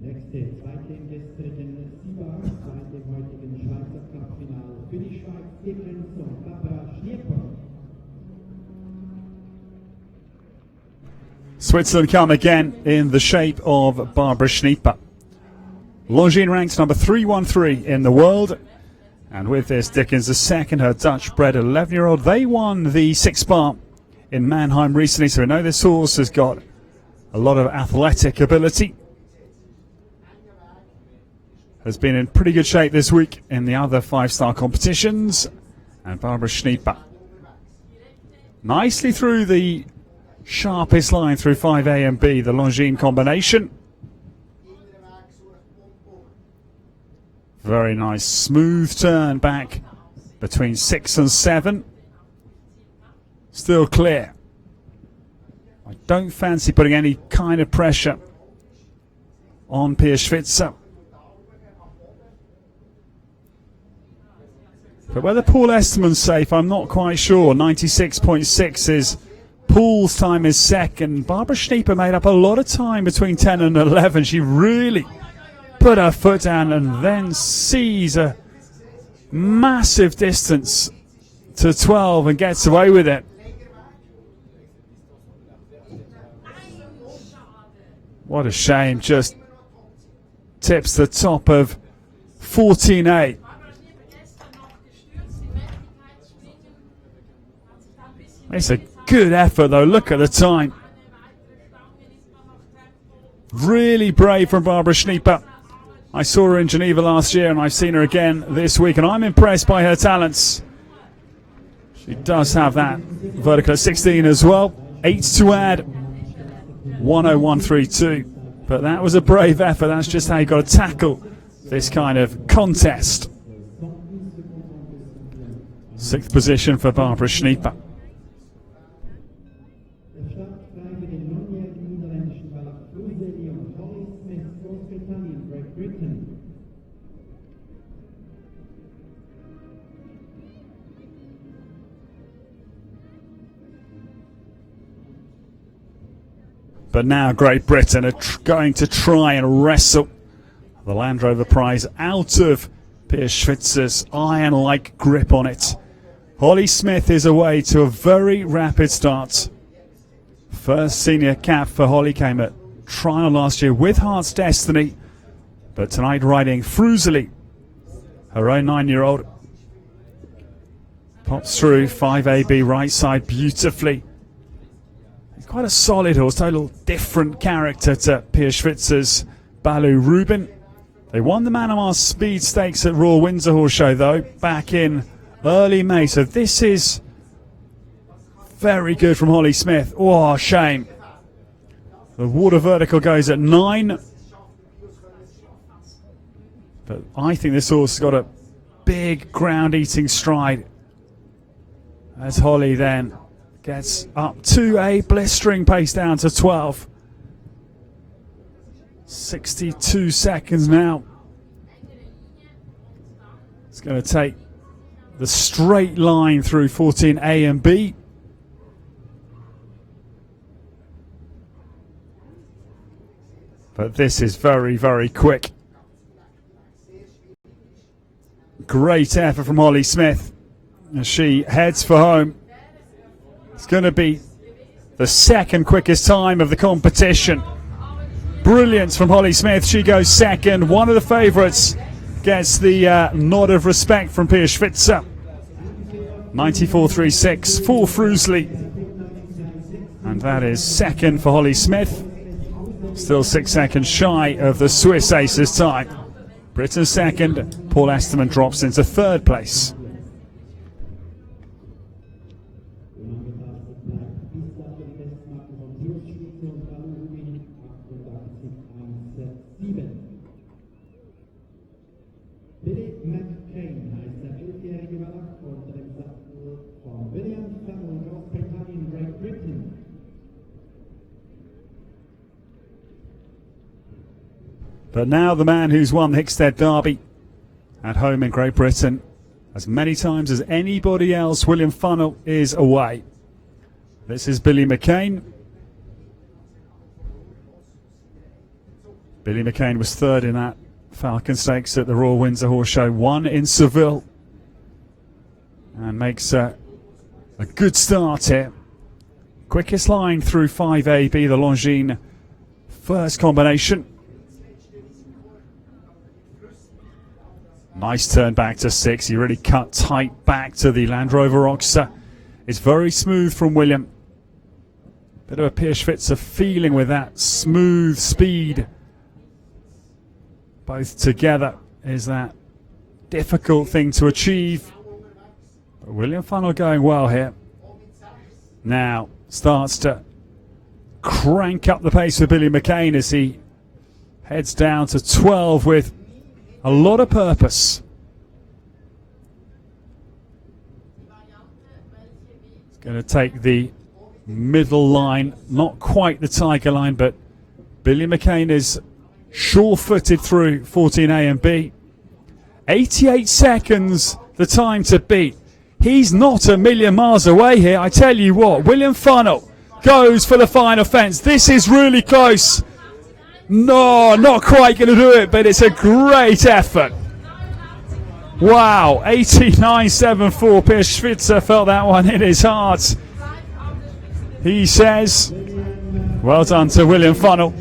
Nächste, zweite im gestrigen SUI, zweite im heutigen Schweizer Cup-Final für die Schweiz, Switzerland come again in the shape of Barbara Schnieper. Longines ranks number 313 in the world. And with this, Dickens the second, her Dutch-bred 11-year-old. They won the 6 bar in Mannheim recently, so we know this horse has got a lot of athletic ability. Has been in pretty good shape this week in the other 5-star competitions. And Barbara Schnieper nicely through the sharpest line through 5A and B, the Longines combination. Very nice smooth turn back between 6 and 7. Still clear. I don't fancy putting any kind of pressure on Pierre Switzer. But whether Paul Esterman's safe, I'm not quite sure. 96.6 is Paul's time is second. Barbara Schnieper made up a lot of time between 10 and 11. She really put her foot down and then sees a massive distance to 12 and gets away with it. What a shame. Just tips the top of 14A. It's a good effort though. Look at the time. Really brave from Barbara Schnieper. I saw her in Geneva last year and I've seen her again this week, and I'm impressed by her talents. She does have that vertical at 16 as well. 8 to add. 101.32. But that was a brave effort. That's just how you got to tackle this kind of contest. 6th position for Barbara Schnieper. But now Great Britain are going to try and wrestle the Land Rover prize out of Pierre Schwitzer's iron-like grip on it. Holly Smith is away to a very rapid start. First senior cap for Holly came at trial last year with Heart's Destiny, but tonight riding Frusely, her own 9-year-old. Pops through 5AB right side beautifully. Quite a solid horse, total different character to Pierre Schwitzer's Baloo Rubin. They won the Manamar Speed Stakes at Royal Windsor Horse Show though, back in early May. So this is very good from Holly Smith. Oh, shame. The water vertical goes at 9. But I think this horse has got a big ground-eating stride. As Holly then gets up to a blistering pace down to 12. 62 seconds now. It's going to take the straight line through 14A and B. But this is very, very quick. Great effort from Holly Smith as she heads for home. It's going to be the second quickest time of the competition. Brilliance from Holly Smith. She goes second. One of the favourites gets the nod of respect from Pierre Schwitzer. 94.36 for Frusely. And that is second for Holly Smith. Still 6 seconds shy of the Swiss Aces time. Britain second. Paul Esterman drops into 3rd place. from William Funnell, Großbritannien, Great Britain. But now the man who's won the Hickstead Derby at home in Great Britain as many times as anybody else, William Funnell, is away. This is Billy Mccain. Billy Mccain was third in that Falcon Stakes at the Royal Windsor Horse Show, won in Seville, and makes a good start here. Quickest line through 5AB, the Longines first combination. Nice turn back to 6. He really cut tight back to the Land Rover Oxer. It's very smooth from William. Bit of a Pierre Switzer feeling with that smooth speed. Both together is that difficult thing to achieve. But William Funnell going well here. Now starts to crank up the pace with Billy Mccain as he heads down to 12 with a lot of purpose. It's going to take the middle line, not quite the Tiger line, but Billy Mccain is sure-footed through 14A and B. 88 seconds, the time to beat. He's not a million miles away here. I tell you what, William Funnell goes for the final fence. This is really close. No, not quite going to do it, but it's a great effort. Wow, 89.74. Pierre Switzer felt that one in his heart. He says, well done to William Funnell.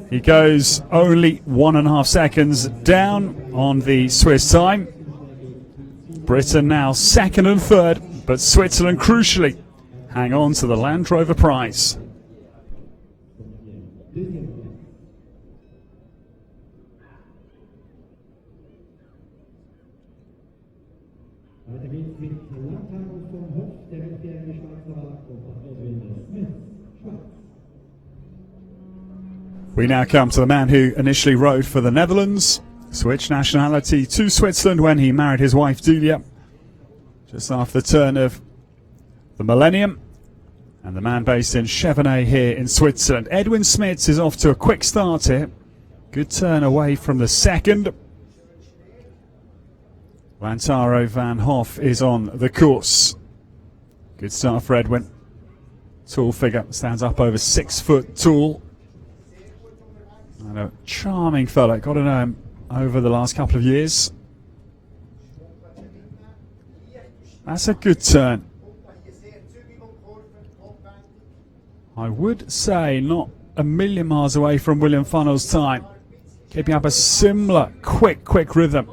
He goes only 1.5 seconds down on the Swiss time. Britain now second and third, but Switzerland crucially hang on to the Land Rover prize. Weiter geht's mit Landtagung vom Hof, der elfjährige Schweizer Smith, Schweiz. We now come to the man who initially rode for the Netherlands, switched nationality to Switzerland when he married his wife Delia, just after the turn of the millennium, and the man based in Chevenay here in Switzerland. Edwin Smits is off to a quick start here. Good turn away from the second. Lantaro van Hoff is on the course. Good start for Edwin. Tall figure, stands up over 6 foot tall. And a charming fella, got to know him over the last couple of years. That's a good turn. I would say not a million miles away from William Funnell's time. Keeping up a similar quick rhythm.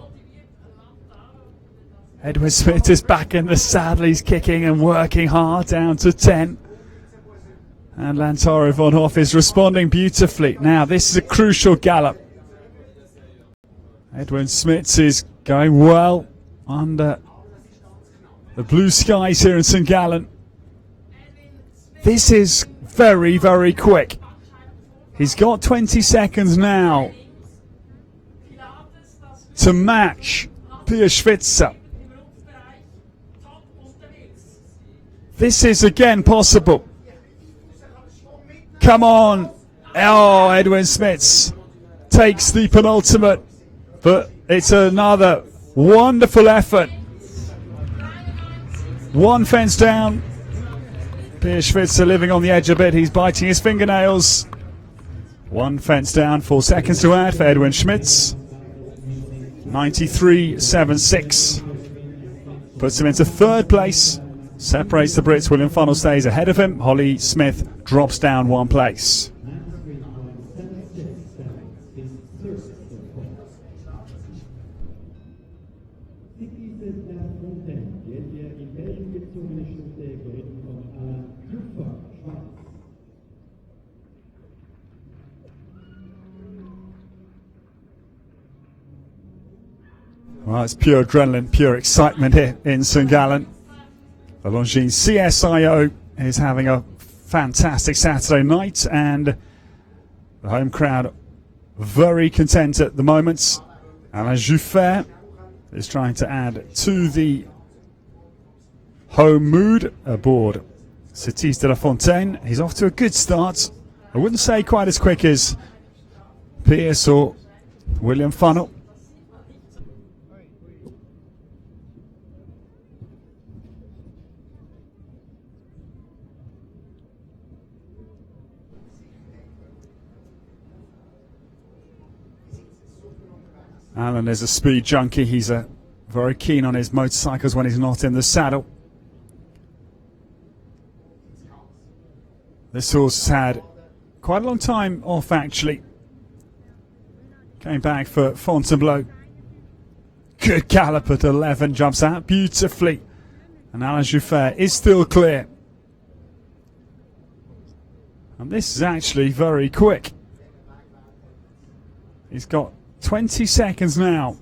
Edwin Smith is back in the saddle. He's kicking and working hard down to 10. And Lantaro van Hoff is responding beautifully. Now, this is a crucial gallop. Edwin Smith is going well under the blue skies here in St. Gallen. This is very quick. He's got 20 seconds now to match Pierre Switzer. This is again possible. Come on. Oh, Edwin Smits takes the penultimate, but it's another wonderful effort. One fence down. Pierre Switzer living on the edge a bit. He's biting his fingernails. One fence down, 4 seconds to add for Edwin Smits. 93.76. Puts him into third place. Separates the Brits. William Funnell stays ahead of him. Holly Smith drops down 1 place. Well, it's pure adrenaline, pure excitement here in St. Gallen. The Longines CSIO is having a fantastic Saturday night, and the home crowd very content at the moment. Alain Juffert is trying to add to the home mood aboard Cities de la Fontaine. He's off to a good start. I wouldn't say quite as quick as Pierce or William Funnell. Alan is a speed junkie. He's very keen on his motorcycles when he's not in the saddle. This horse has had quite a long time off, actually. Came back for Fontainebleau. Good gallop at 11, jumps out beautifully. And Alain Juffert is still clear. And this is actually very quick. He's got 20 seconds now.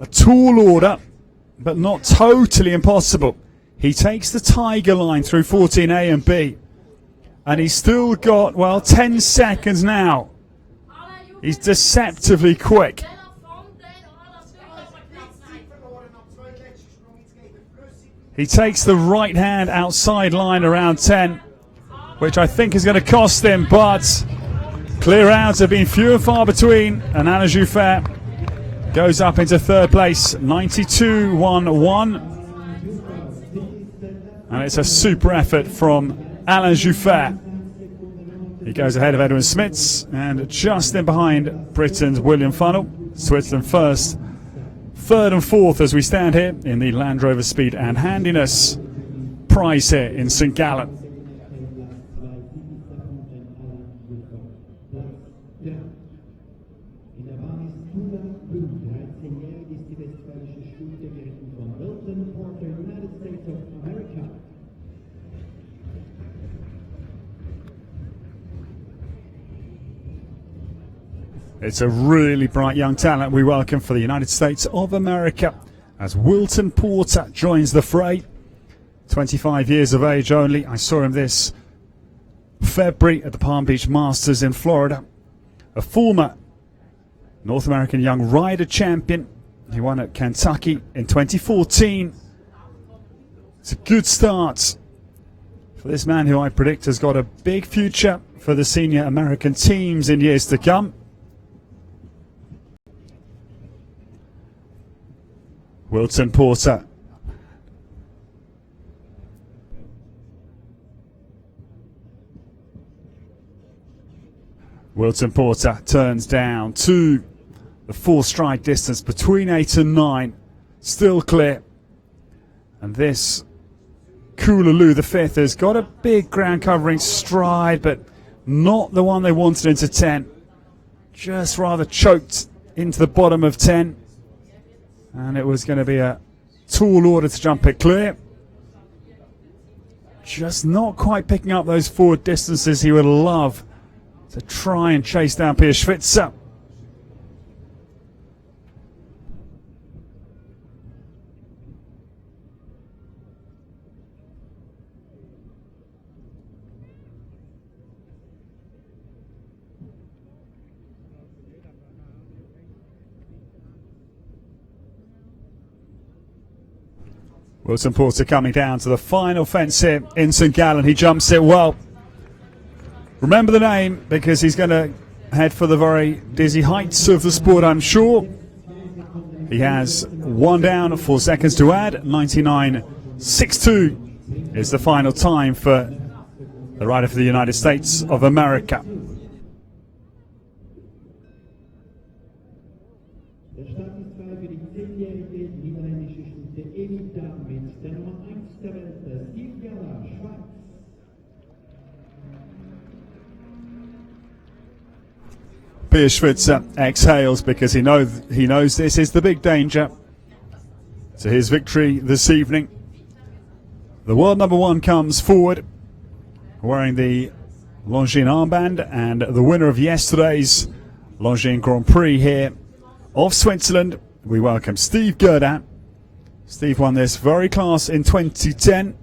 A tall order, but not totally impossible. He takes the tiger line through 14A and B. And he's still got, well, 10 seconds now. He's deceptively quick. He takes the right hand outside line around 10, which I think is going to cost him, but clear outs have been few and far between, and Alain Juffert goes up into third place, 92.11. And it's a super effort from Alain Juffert. He goes ahead of Edwin Smits, and just in behind Britain's William Funnell. Switzerland first, third and fourth as we stand here in the Land Rover Speed and Handiness Prize here in St. Gallen. In der Bahn ist 13-jährig ist die westfälische Stute geritten von Wilton Porter, United States of America. It's a really bright young talent we welcome for the United States of America as Wilton Porter joins the fray. 25 years of age only. I saw him this February at the Palm Beach Masters in Florida. A former North American Young Rider champion. He won at Kentucky in 2014. It's a good start for this man who I predict has got a big future for the senior American teams in years to come. Wilton Porter. Wilton Porter turns down to the 4-strike distance between 8 and 9. Still clear. And this Koulaloo, the fifth, has got a big ground covering stride, but not the one they wanted into 10. Just rather choked into the bottom of 10. And it was going to be a tall order to jump it clear. Just not quite picking up those forward distances he would love to try and chase down Pierre Switzer. Wilton Porter coming down to the final fence here in St. Gallen. He jumps it well. Remember the name because he's going to head for the very dizzy heights of the sport, I'm sure. He has one down, 4 seconds to add. 99.62 is the final time for the rider for the United States of America. Der Start ist frei für die 10-jährige niederländische Stute Elita mit der Nummer 1 der Welt, Steve Gallen, Schweiz. Pierre Switzer exhales because he knows this is the big danger to his victory this evening. The world number one comes forward wearing the Longines armband, and the winner of yesterday's Longines Grand Prix here of Switzerland. We welcome Steve Gerda. Steve won this very class in 2010.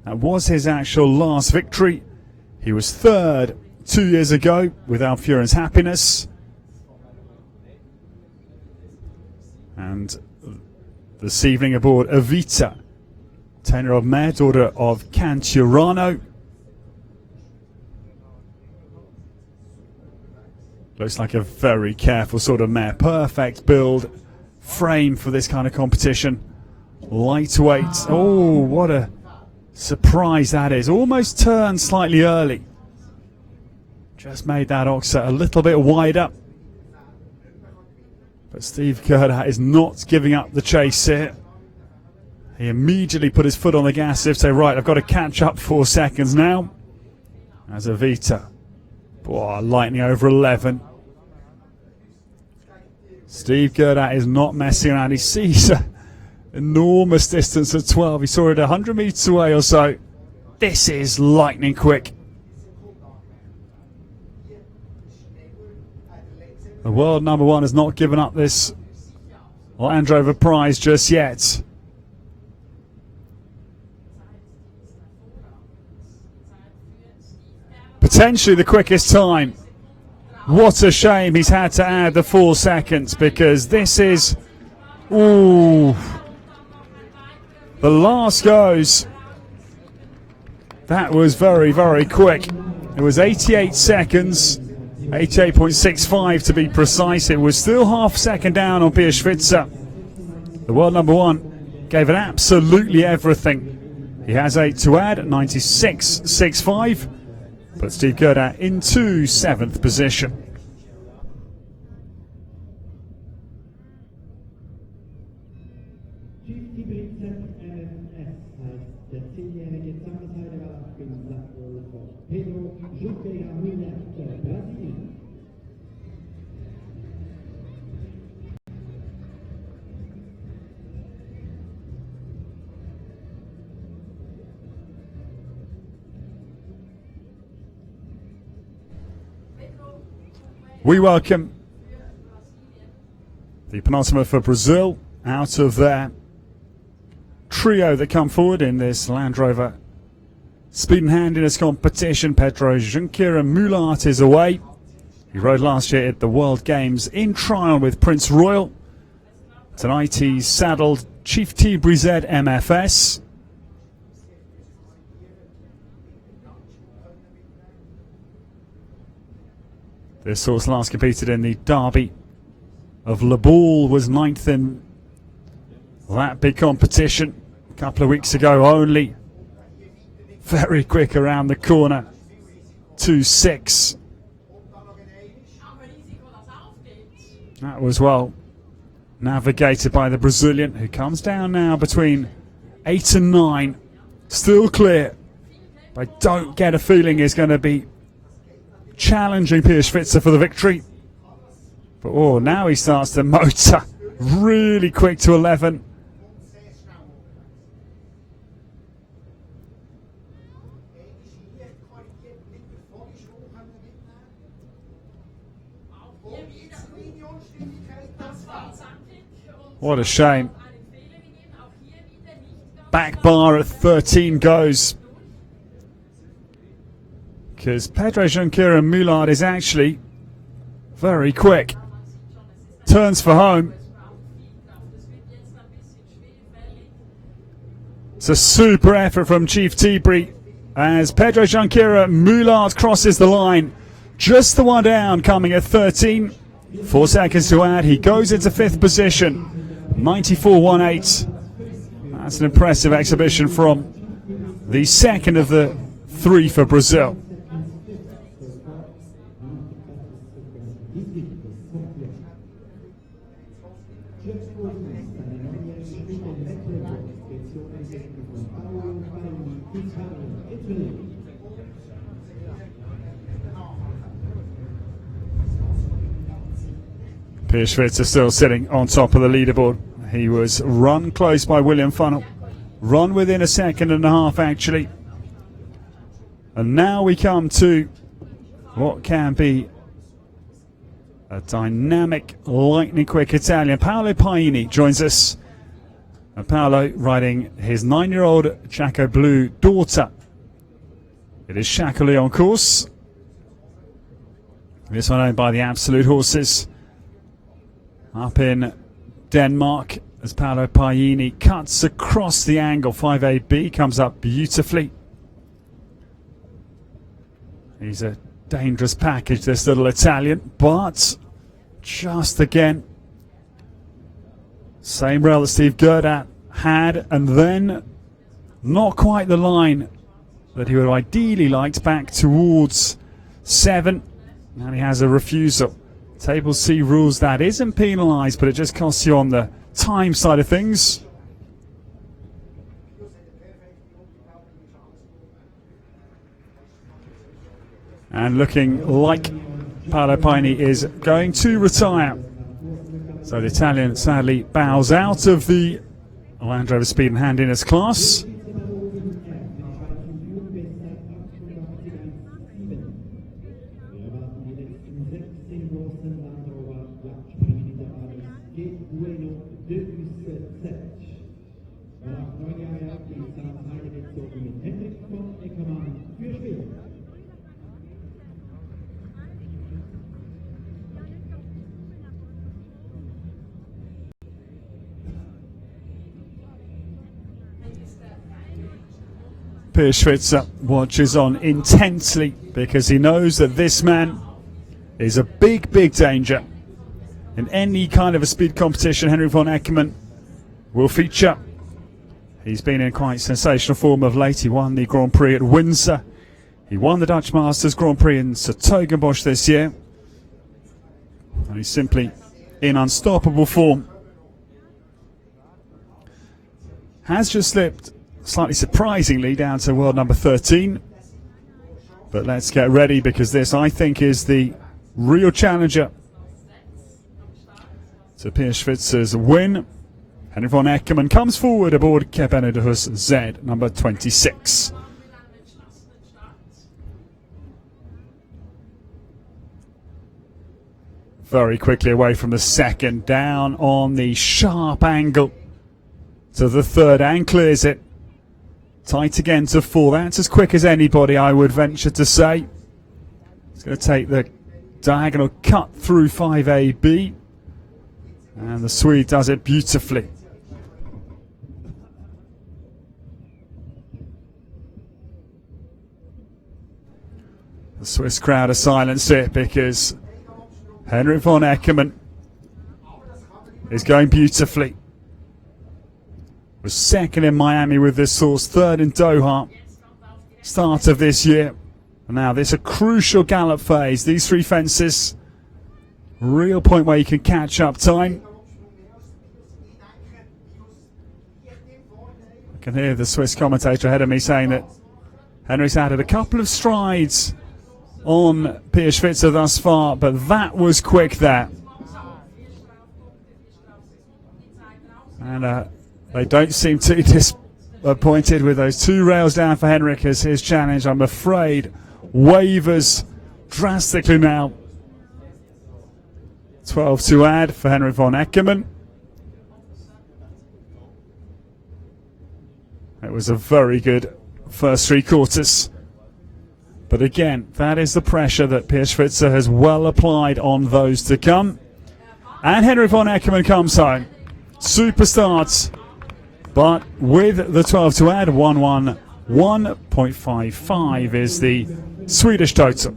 That was his actual last victory. He was third 2 years ago with Alfuren's Happiness. And this evening aboard Evita, 10-year-old mare, daughter of Canturano. Looks like a very careful sort of mare. Perfect build, frame for this kind of competition. Lightweight. Oh, what a surprise that is. Almost turned slightly early. Just made that oxer a little bit wider. But Steve Kerr is not giving up the chase here. He immediately put his foot on the gas as if to say, right, I've got to catch up 4 seconds now. As Evita. Boy, lightning over 11. Steve Kerr is not messing around. He sees an enormous distance at 12. He saw it 100 metres away or so. This is lightning quick. The world number one has not given up this Land Rover prize just yet. Potentially the quickest time. What a shame he's had to add the 4 seconds, because this is... Ooh. The last goes. That was very, very quick. It was 88 seconds. 88.65 to be precise. It was still half a second down on Switzer. The world number one gave it absolutely everything. He has 8 to add, 96.65. But Steve Kerr into 7th position. We welcome the penultimate for Brazil out of their trio that come forward in this Land Rover Speed and Handiness competition. Pedro Junqueira Mulat is away. He rode last year at the World Games in trial with Prince Royal. Tonight he's saddled Chief T Brizet MFS. This horse last competed in the Derby of Le Boule, was 9th in that big competition a couple of weeks ago only. Very quick around the corner. 2.6. That was well navigated by the Brazilian, who comes down now between 8 and 9. Still clear. But I don't get a feeling it's going to be challenging Switzer for the victory. But oh, now he starts to motor really quick to 11. What a shame. Back bar at 13 goes. Because Pedro Junqueira Mulat is actually very quick. Turns for home. It's a super effort from Chief Tibri as Pedro Junqueira Mulat crosses the line. Just the one down, coming at 13. 4 seconds to add. He goes into 5th position. 94.18. That's an impressive exhibition from the second of the 3 for Brazil. Switzer still sitting on top of the leaderboard. He was run close by William Funnell. Run within a second and a half, actually. And now we come to what can be a dynamic, lightning quick Italian. Paolo Paini joins us. And Paolo riding his 9-year-old Chaco Blue daughter. It is Shackley on course. This one owned by the Absolute Horses. Up in Denmark, as Paolo Paini cuts across the angle. 5AB comes up beautifully. He's a dangerous package, this little Italian, but just again, same rail that Steve Gerdat had, and then not quite the line that he would have ideally liked, back towards 7, and he has a refusal. Table C rules that isn't penalised, but it just costs you on the time side of things. And looking like Paolo Paini is going to retire. So the Italian sadly bows out of the Land Rover Speed and Handiness class. Switzer watches on intensely because he knows that this man is a big danger in any kind of a speed competition. Henry von Eckermann will feature. He's been in quite sensational form of late. He won the Grand Prix at Windsor. He won the Dutch Masters Grand Prix in 's-Hertogenbosch this year. And he's simply in unstoppable form. Has just slipped slightly surprisingly down to world number 13. But let's get ready, because this, I think, is the real challenger to Pierre Schwitzer's win. Henry von Eckermann comes forward aboard Kerr Benedehus Z, number 26. Very quickly away from the second, down on the sharp angle to the third, and clears it. Tight again to 4. That's as quick as anybody, I would venture to say. It's going to take the diagonal cut through 5AB. And the Swede does it beautifully. The Swiss crowd are silenced here because Henry von Eckermann is going beautifully. Was second in Miami with this source, third in Doha, start of this year. And now this is a crucial gallop phase. These 3 fences, real point where you can catch up time. I can hear the Swiss commentator ahead of me saying that Henry's added a couple of strides on Pierre Schwitzer thus far, but that was quick there. And they don't seem too disappointed with those 2 rails down for Henrik, as his challenge, I'm afraid, wavers drastically now. 12 to add for Henry von Eckermann. It was a very good first 3 quarters. But again, that is the pressure that Pierre Schwitzer has well applied on those to come. And Henry von Eckermann comes home. Super starts. But with the 12 to add, 111.55 is the Swedish total.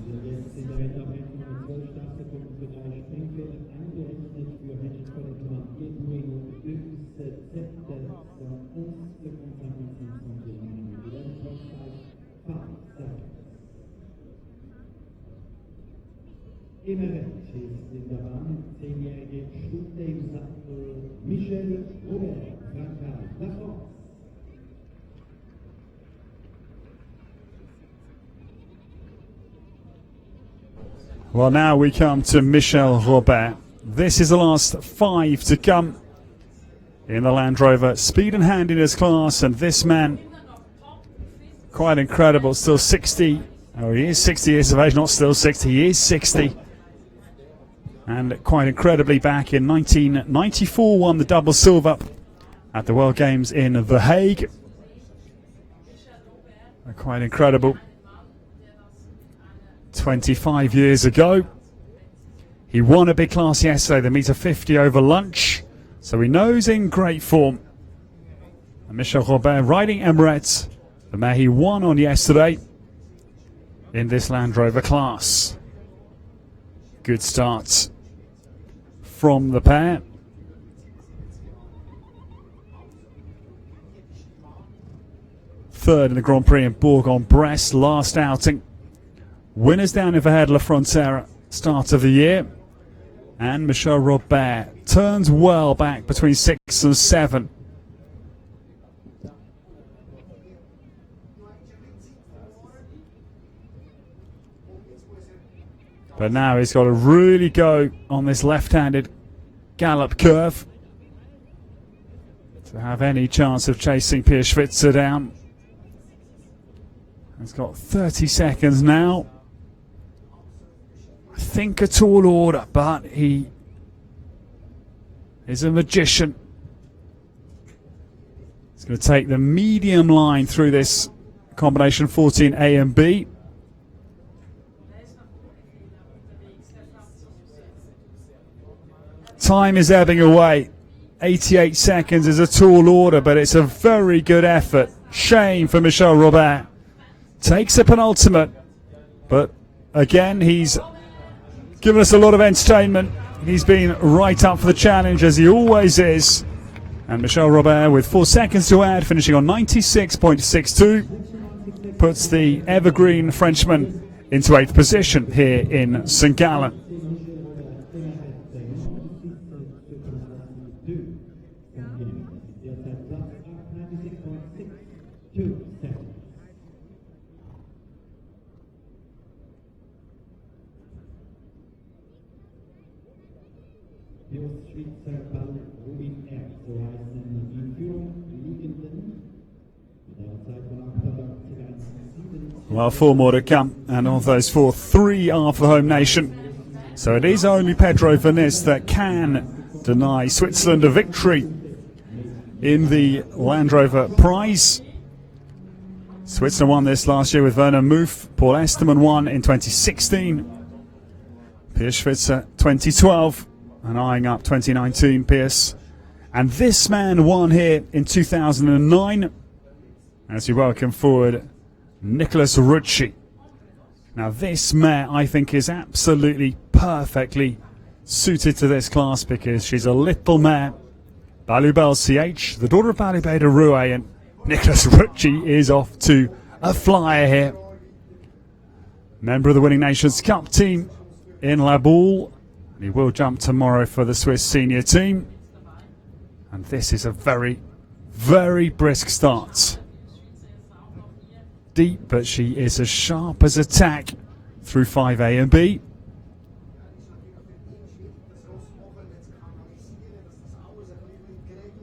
Immer rechts ist in der Bahn 10-jährige Stute im Sattel Michel Rover, Frankreich. Nach vorne. Well, now we come to Michel Robert. This is the last 5 to come in the Land Rover Speed and Handiness class, and this man, quite incredible, still 60. Oh, he is 60 years of age, not still 60, he is 60. And quite incredibly, back in 1994, won the double silver at the World Games in The Hague. Quite incredible. 25 years ago. He won a big class yesterday, the meter 50 over lunch. So he knows in great form. And Michel Robert riding Emirates, the mare he won on yesterday in this Land Rover class. Good start from the pair. Third in the Grand Prix in Bourg-en-Bresse, last outing. Winners down in Verheerder La Frontera, start of the year. And Michel Robert turns well back between 6 and 7. But now he's got to really go on this left-handed gallop curve to have any chance of chasing Pierre Switzer down. He's got 30 seconds now. I think a tall order, but he is a magician. He's going to take the medium line through this combination 14A and B. Time is ebbing away. 88 seconds is a tall order, but it's a very good effort. Shame for Michel Robert. Takes a penultimate, but again, he's given us a lot of entertainment. He's been right up for the challenge, as he always is. And Michel Robert, with 4 seconds to add, finishing on 96.62, puts the evergreen Frenchman into 8th position here in St. Gallen. Well, 4 more to come, and of those 4, 3 are for the home nation. So it is only Pedro Valdis that can deny Switzerland a victory in the Land Rover Prix. Switzerland won this last year with Werner Muth. Paul Estermann won in 2016. Pierre Switzer 2012, and eyeing up 2019 Pierce. And this man won here in 2009 as we welcome forward Nicholas Rucci. Now this mare, I think, is absolutely perfectly suited to this class because she's a little mare. Balubel CH, the daughter of Balubel de Rouet, and Nicholas Rucci is off to a flyer here. Member of the Winning Nations Cup team in La Boule. And he will jump tomorrow for the Swiss senior team. And this is a very, very brisk start. Deep, but she is as sharp as a tack through 5A and B.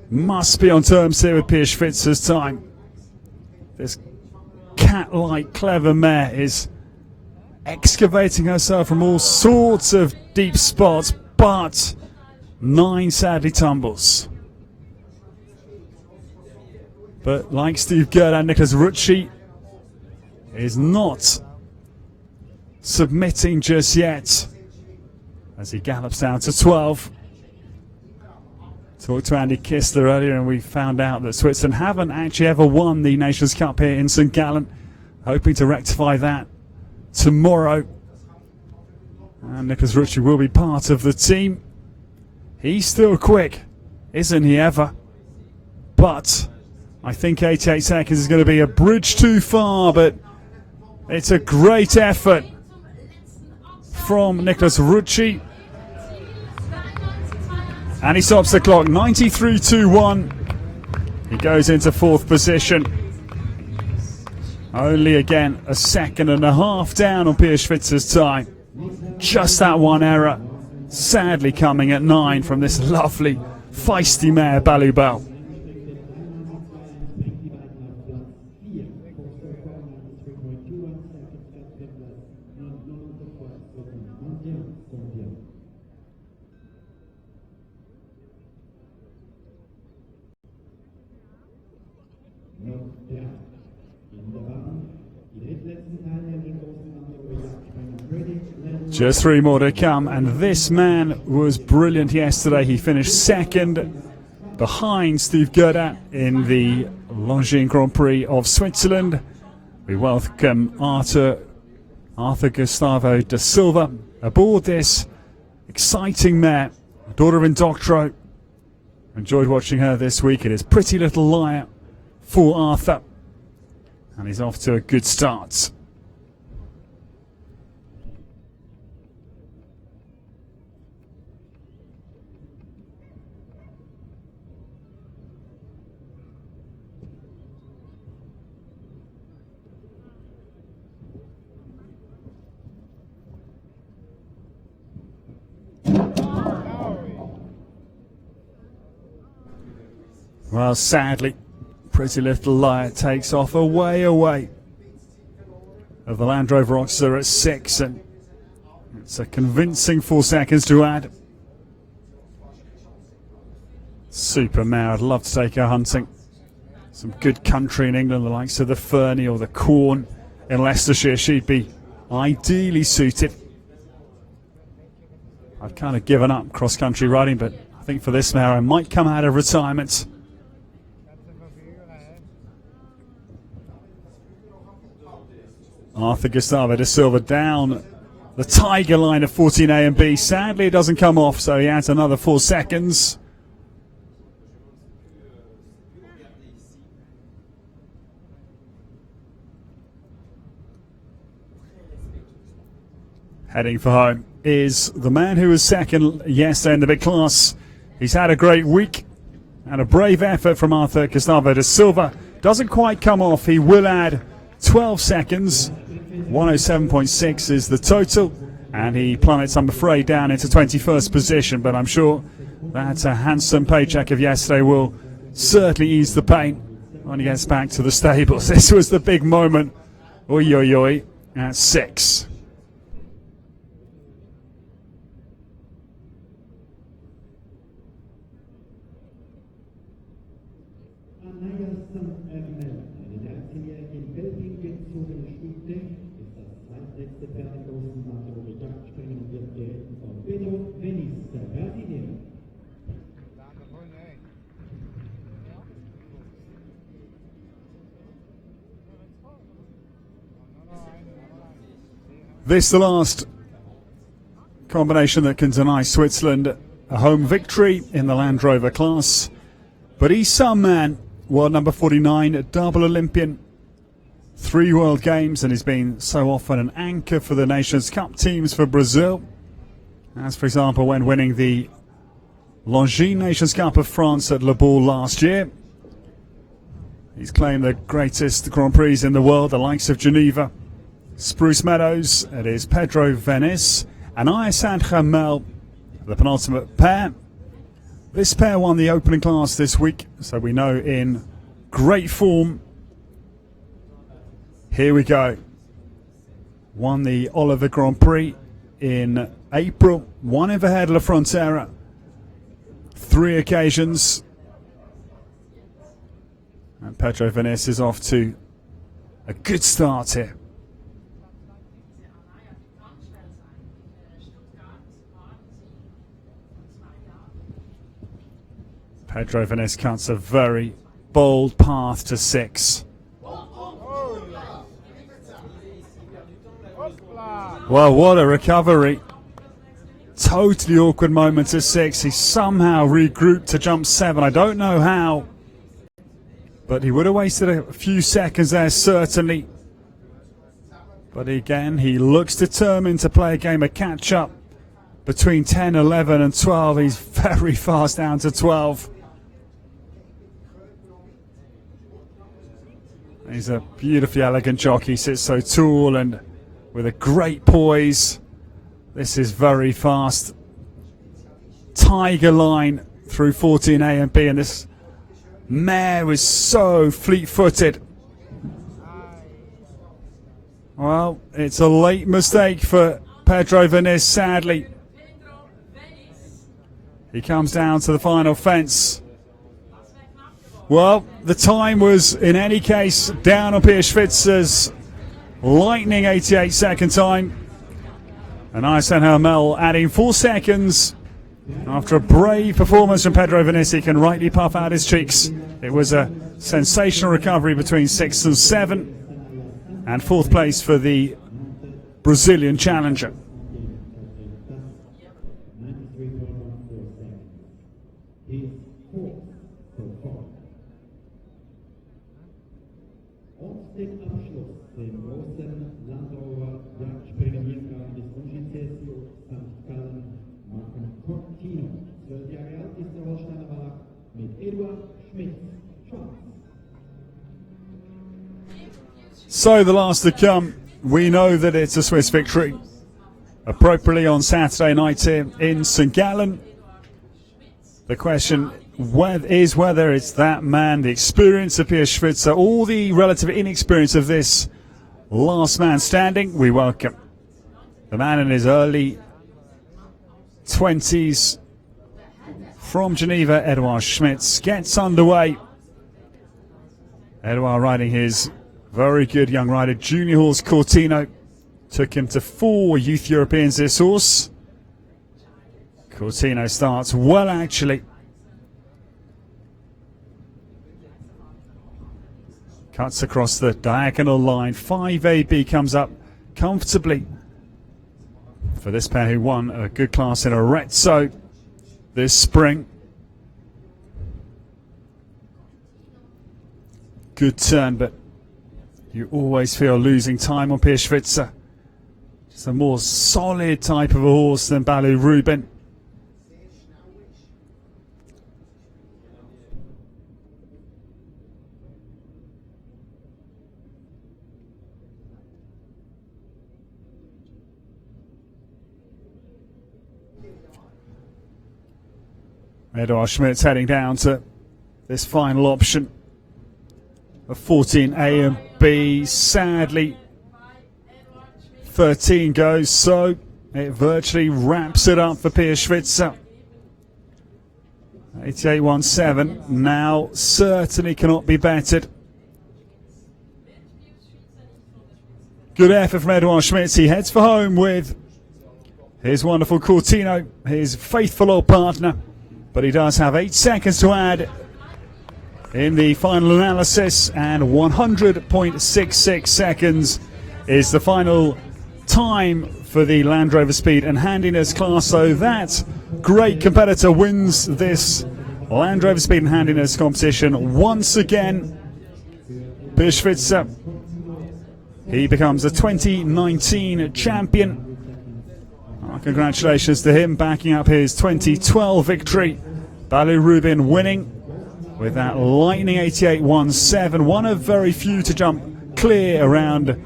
Must be on terms here with Pierre Schwitzer's time. This cat-like clever mare is excavating herself from all sorts of deep spots, but 9 sadly tumbles. But like Steve Gerd and Nicholas Rucci, is not submitting just yet as he gallops down to 12. Talked to Andy Kistler earlier and we found out that Switzerland haven't actually ever won the Nations Cup here in St. Gallen. Hoping to rectify that tomorrow. And Nicholas Rucci will be part of the team. He's still quick, isn't he ever? But I think 88 seconds is going to be a bridge too far, but it's a great effort from Nicholas Rucci. And he stops the clock, 93.21. He goes into 4th position. Only again a second and a half down on Pierre Schwitzer's time. Just that one error. Sadly coming at 9 from this lovely, feisty mare, Balubel. Just 3 more to come, and this man was brilliant yesterday. He finished second behind Steve Gerda in the Longines Grand Prix of Switzerland. We welcome Arthur Gustavo da Silva aboard this exciting mare, daughter of Indoctro. Enjoyed watching her this week. It is Pretty Little Liar for Arthur, and he's off to a good start. Well, sadly, Pretty Little Liar takes off away of the Land Rover Oxer at 6, and it's a convincing 4 seconds to add. Super mare, I'd love to take her hunting. Some good country in England, the likes of the Fernie or the Corn in Leicestershire, she'd be ideally suited. I've kind of given up cross-country riding, but I think for this mare I might come out of retirement. Arthur Gustavo da Silva down the tiger line of 14A and B. Sadly, it doesn't come off, so he adds another 4 seconds. Heading for home is the man who was second yesterday in the big class. He's had a great week and a brave effort from Arthur Gustavo da Silva. Doesn't quite come off. He will add 12 seconds. 107.6 is the total, and he plummets, I'm afraid, down into 21st position, but I'm sure that a handsome paycheck of yesterday will certainly ease the pain when he gets back to the stables. This was the big moment. Oi, oi, oi, at 6. This the last combination that can deny Switzerland a home victory in the Land Rover class. But he's some man, world number 49, a double Olympian, 3 World Games, and he's been so often an anchor for the Nations Cup teams for Brazil. As, for example, when winning the Longines Nations Cup of France at Le Bourg last year. He's claimed the greatest Grand Prix in the world, the likes of Geneva, Spruce Meadows. It is Pedro Venice and Aysan Hamel, the penultimate pair. This pair won the opening class this week, so we know in great form. Here we go. Won the Oliver Grand Prix in April, won in Verheerder La Frontera 3 occasions. And Pedro Venice is off to a good start here. Pedro Venice cuts a very bold path to 6. Well, what a recovery. Totally awkward moment at 6. He somehow regrouped to jump 7. I don't know how, but he would have wasted a few seconds there, certainly. But again, he looks determined to play a game of catch-up between 10, 11 and 12. He's very fast down to 12. He's a beautifully elegant jockey, sits so tall and with a great poise. This is very fast. Tiger line through 14A and B, and this mare was so fleet-footed. Well, it's a late mistake for Pedro Venice, sadly. He comes down to the final fence. Well, the time was, in any case, down on Pierre Schwitzer's lightning 88-second time. And Aysen Hermel adding 4 seconds after a brave performance from Pedro Vinici. He can rightly puff out his cheeks. It was a sensational recovery between 6th and 7th, and 4th place for the Brazilian challenger. Auf den Abschluss, den großen Landrover-Jagdspringen-Jagdgraben des Longines St. Gallen, machen Cortino. 12 Jahre alt ist der Holsteiner Wallach mit Eduard Schmidt. So the last to come. We know that it's a Swiss victory, appropriately on Saturday night here in St. Gallen. The question is whether it's that man, the experience of Pierre Switzer, or the relative inexperience of this last man standing. We welcome the man in his early 20s from Geneva, Eduard Schmitz, gets underway. Eduard riding his very good young rider, junior horse Cortino. Took him to 4 youth Europeans, this horse. Cortino starts well, actually. Cuts across the diagonal line. 5AB comes up comfortably for this pair who won a good class in Arezzo this spring. Good turn, but you always feel losing time on Pierre Switzer. It's a more solid type of a horse than Balu Rubin. Eduard Schmitz heading down to this final option of 14 A and B. Sadly, 13 goes, so it virtually wraps it up for Pierre Switzer. 88.17 now certainly cannot be bettered. Good effort from Eduard Schmitz. He heads for home with his wonderful Cortino, his faithful old partner. But he does have 8 seconds to add in the final analysis, and 100.66 seconds is the final time for the Land Rover Speed and Handiness class. So that great competitor wins this Land Rover Speed and Handiness competition once again. Pierre Switzer, he becomes the 2019 champion. Congratulations to him, backing up his 2012 victory. Balu Rubin winning with that lightning 88.17, one of very few to jump clear around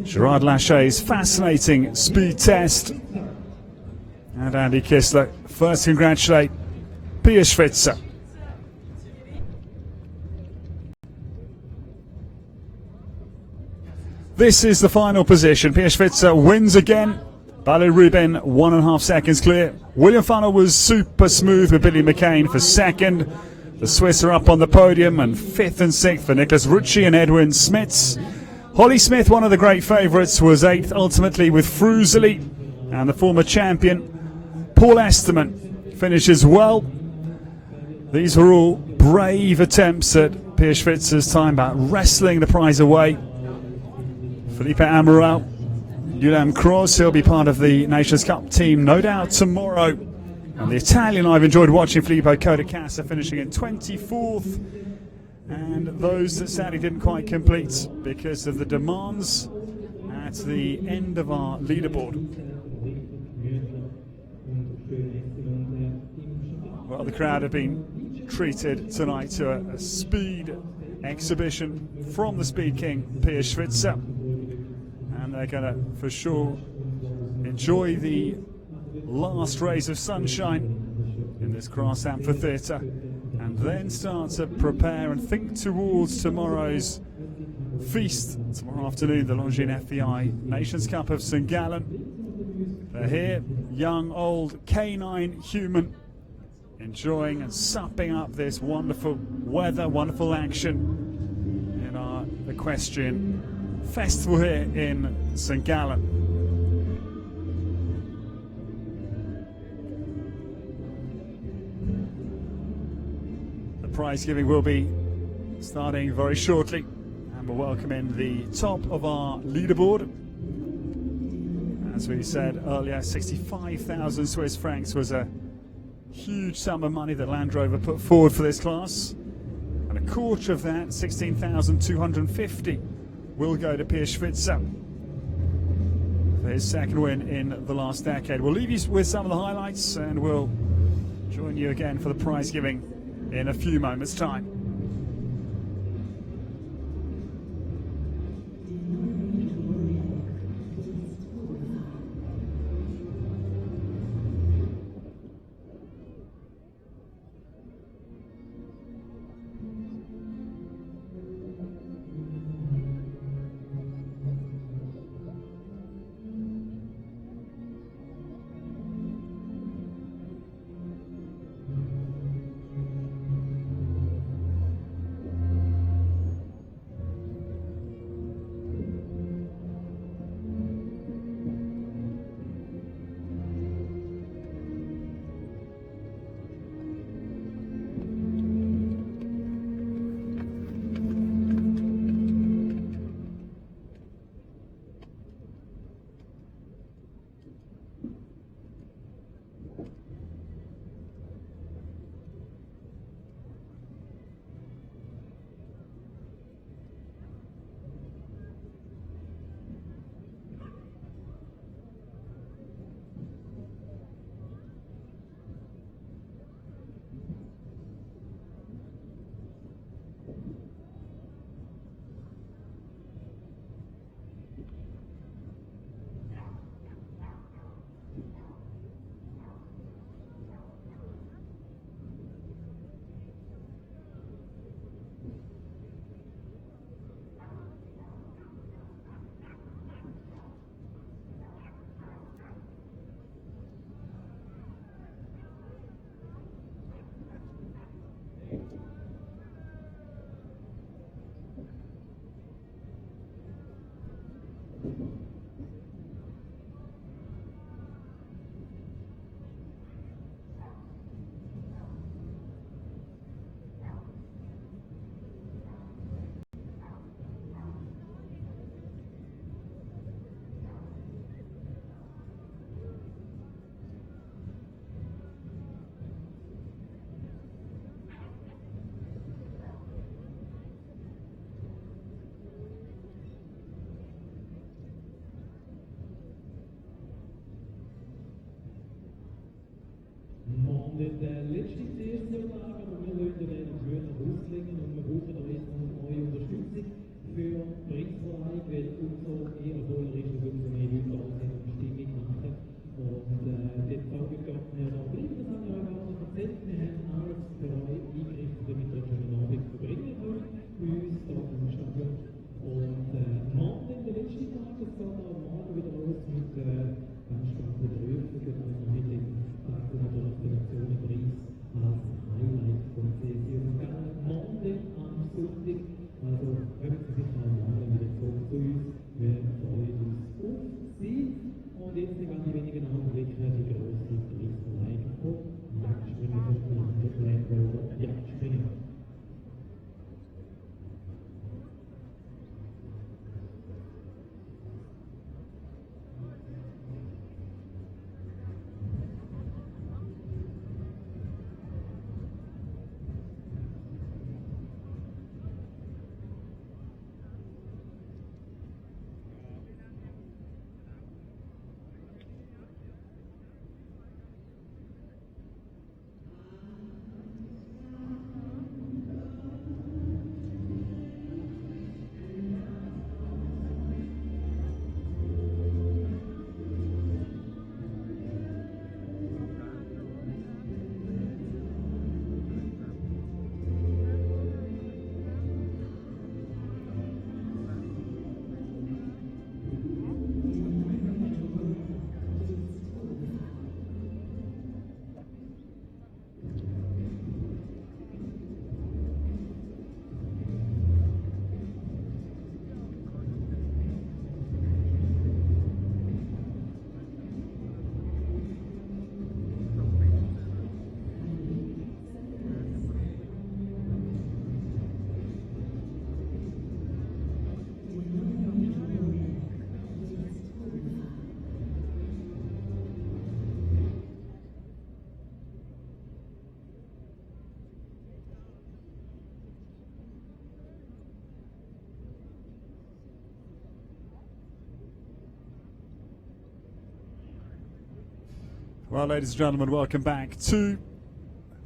Gerard Lachey's fascinating speed test. And Andy Kistler first congratulate Pierre Switzer. This is the final position. Pierre Switzer wins again. Balu Rubin 1.5 seconds clear. William Funnell was super smooth with Billy Mccain for 2nd. The Swiss are up on the podium, and 5th and 6th for Nicholas Rucci and Edwin Smits. Holly Smith, one of the great favourites, was 8th ultimately with Fruzeli, and the former champion Paul Esterman finishes well. These were all brave attempts at Pierre Schwitzer's time about wrestling the prize away. Felipe Amaral, Guillaume Cross, he'll be part of the Nations Cup team no doubt tomorrow. And the Italian I've enjoyed watching, Filippo Codicasa, finishing in 24th. And those that sadly didn't quite complete because of the demands at the end of our leaderboard. Well, the crowd have been treated tonight to a speed exhibition from the Speed King, Pierre Switzer. And they're going to, for sure, enjoy the last rays of sunshine in this grass amphitheatre, and then start to prepare and think towards tomorrow's feast. Tomorrow afternoon, the Longines FEI Nations Cup of St. Gallen. They're here, young, old, canine, human, enjoying and supping up this wonderful weather, wonderful action in our equestrian festival here in St. Gallen. prize giving will be starting very shortly, and we'll welcome in the top of our leaderboard. As we said earlier, 65,000 Swiss francs was a huge sum of money that Land Rover put forward for this class, and a quarter of that, 16,250, will go to Pierre Switzer for his second win in the last decade. We'll leave you with some of the highlights, and we'll join you again for the prize giving in a few moments' time. Und der letzte Tierlager, aber wir wollen den schön auslegen und wir brauchen eure Unterstützung für Preisverleihung, weil umso ehrenvoller ist, wenn wir mehr Leute da sind und Stimmung machen. Und jetzt auch wir da bleiben, das haben wir euch auch noch erzählt, wir haben alles für euch eingerichtet, damit ihr einen schönen Abend verbringen könnt, bei uns da im Stadion. Und morgen, der letzte Tag, es geht auch morgen wieder los mit ganz spannenden Prüfungen, also mit dem Tag und natürlich der Nationenpreis als Highlight von SUI und Gallen. Morgen am Sonntag, also kommen Sie sicher am Morgen wieder zurück zu uns, wir freuen uns auf Sie. Und jetzt in ganz wenigen Augenblicken die große Preisverleihung von Jagdspringen von Land Rover Jagdspringen. Well, ladies and gentlemen, welcome back to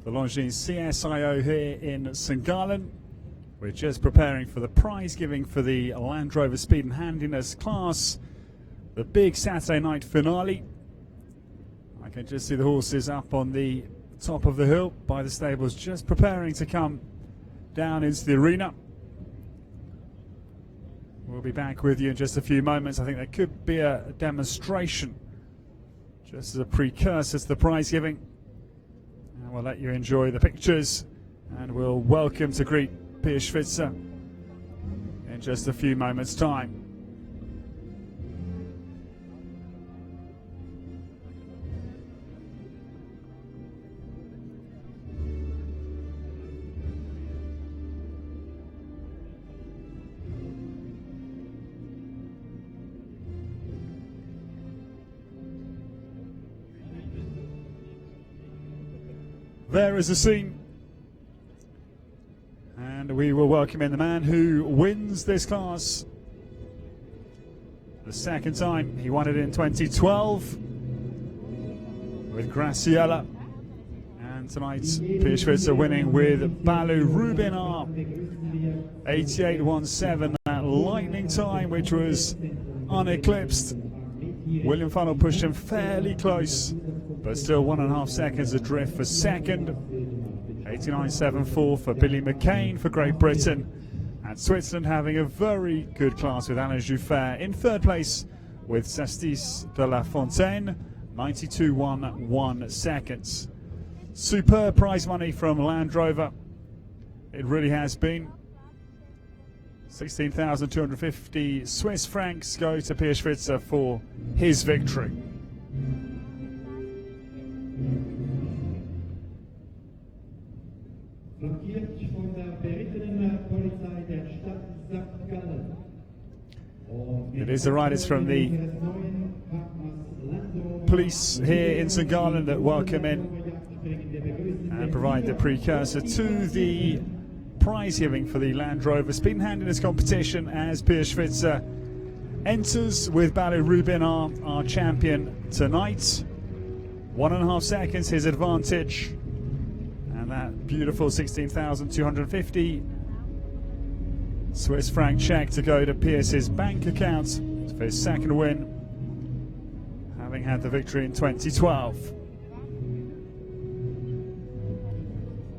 the Longines CSIO here in St. Gallen. We're just preparing for the prize giving for the Land Rover Speed and Handiness class, the big Saturday night finale. I can just see the horses up on the top of the hill by the stables, just preparing to come down into the arena. We'll be back with you in just a few moments. I think there could be a demonstration just as a precursor to the prize giving. And we'll let you enjoy the pictures, and we'll welcome to greet Switzer in just a few moments' time. There is the scene, and we will welcome in the man who wins this class the second time. He won it in 2012 with Graciela, and tonight Switzer winning with Balu Rubinar 88.17, that lightning time which was uneclipsed. William Funnell pushed him fairly close, but still 1.5 seconds adrift for second. 89.74 for Billy Mccain for Great Britain. And Switzerland having a very good class with Alain Juffert in third place with Sestis de la Fontaine, 92.11 seconds. Superb prize money from Land Rover. It really has been. 16,250 Swiss francs go to Switzer for his victory. It is the riders from the police here in St. Gallen that welcome in and provide the precursor to the prize giving for the Land Rover Speed and Handiness competition, as Switzer enters with Balu Rubinar, our champion tonight. 1.5 seconds his advantage, and that beautiful 16,250 Swiss franc check to go to Pierce's bank account for his second win, having had the victory in 2012.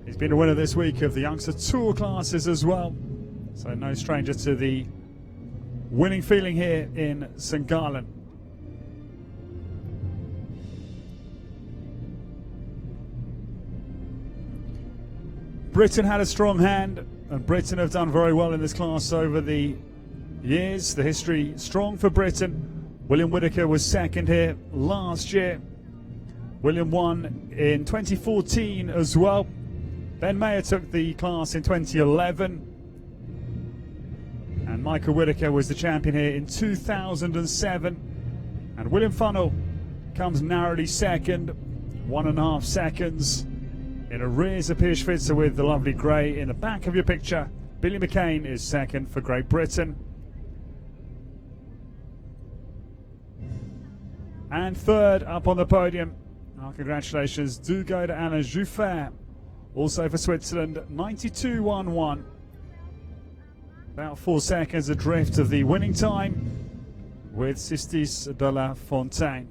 He's been a winner this week of the Youngster Tour classes as well, so no stranger to the winning feeling here in St. Gallen. Britain had a strong hand, and Britain have done very well in this class over the years. The history strong for Britain. William Whittaker was second here last year. William won in 2014 as well. Ben Mayer took the class in 2011. And Michael Whittaker was the champion here in 2007. And William Funnell comes narrowly second, 1.5 seconds in arrears of Switzer with the lovely grey in the back of your picture. Billy Mccain is second for Great Britain. And third up on the podium, our congratulations do go to Alain Juffert, also for Switzerland, 92.11. About 4 seconds adrift of the winning time with Sestis de la Fontaine.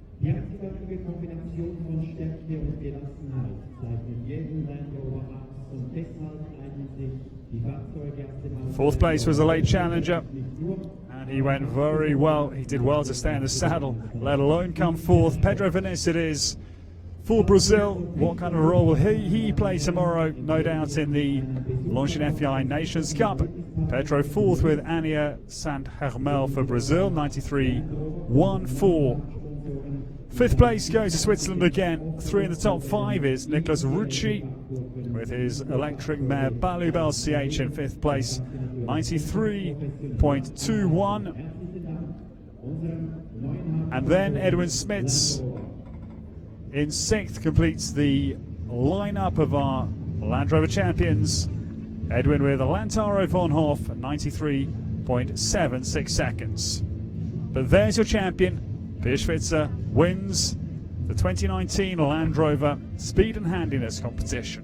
Fourth place was a late challenger, and he went very well. He did well to stay in the saddle, let alone come fourth. Pedro Vinícius it is for Brazil. What kind of a role will he play tomorrow? No doubt in the Longines FEI Nations Cup. Pedro fourth with Ania Sant-Hermel for Brazil, 93.14. Fifth place goes to Switzerland again. 3 in the top 5 is Nicholas Rucci with his electric mare Balu Belch in fifth place, 93.21. And then Edwin Smits in sixth completes the lineup of our Land Rover champions. Edwin with a Lantaro von Hoff, 93.76 seconds. But there's your champion. Switzer wins the 2019 Land Rover Speed and Handiness competition.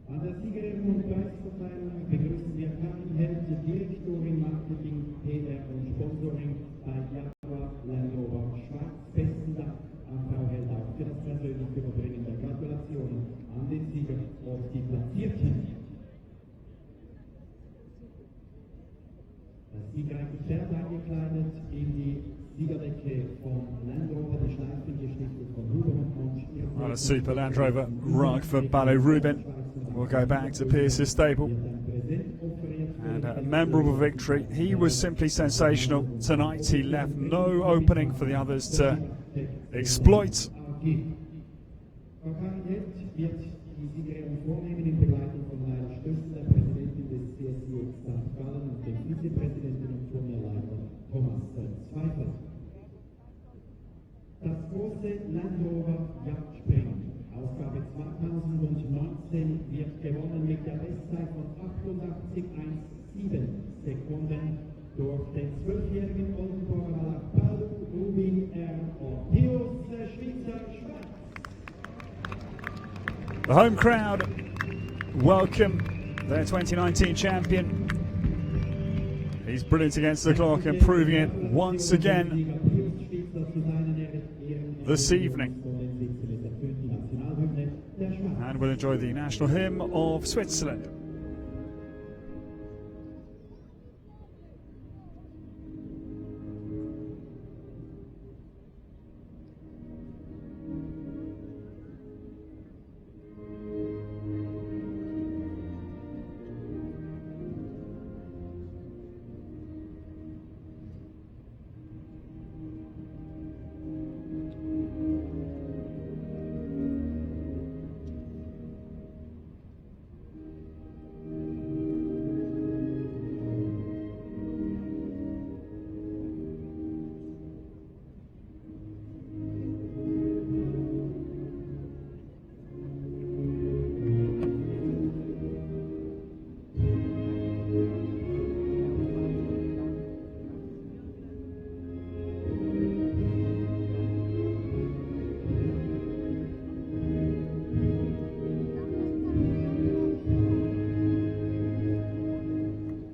An der Siegerehrung und Preisverteilung begrüßen wir Karin Held, Direktorin Marketing, PR und Sponsoring bei Jaguar Land Rover Schweiz. Besten Dank an Frau Held auch für das persönliche Überbringen der Gratulationen an den Sieger und die Platzierten. Das siegreiche Pferd eingekleidet in die Siegerdecke von Land Rover, die Schleifen geschnitten von Huber und On a super Land Rover rug for Ballet Rubin. We'll go back to Pierce's stable. And a memorable victory. He was simply sensational tonight. He left no opening for the others to exploit. Frau Karin Held wird die Siegerehrung vornehmen in Begleitung von Leila Stössel, der Präsidentin des SUI St. Gallen und dem Vizepräsidenten und Turnierleiter Thomas Zweifel. Das große Land Rover Jagdspringen, Ausgabe 2019, wird gewonnen mit der Bestzeit von 88,17 Sekunden durch den 12-jährigen Oldenburger Prado Rubin R. Ortius, Schweizer Schweiz. The home crowd welcome their 2019 champion. He's brilliant against the clock and proving it once again this evening. And we'll enjoy the national hymn of Switzerland.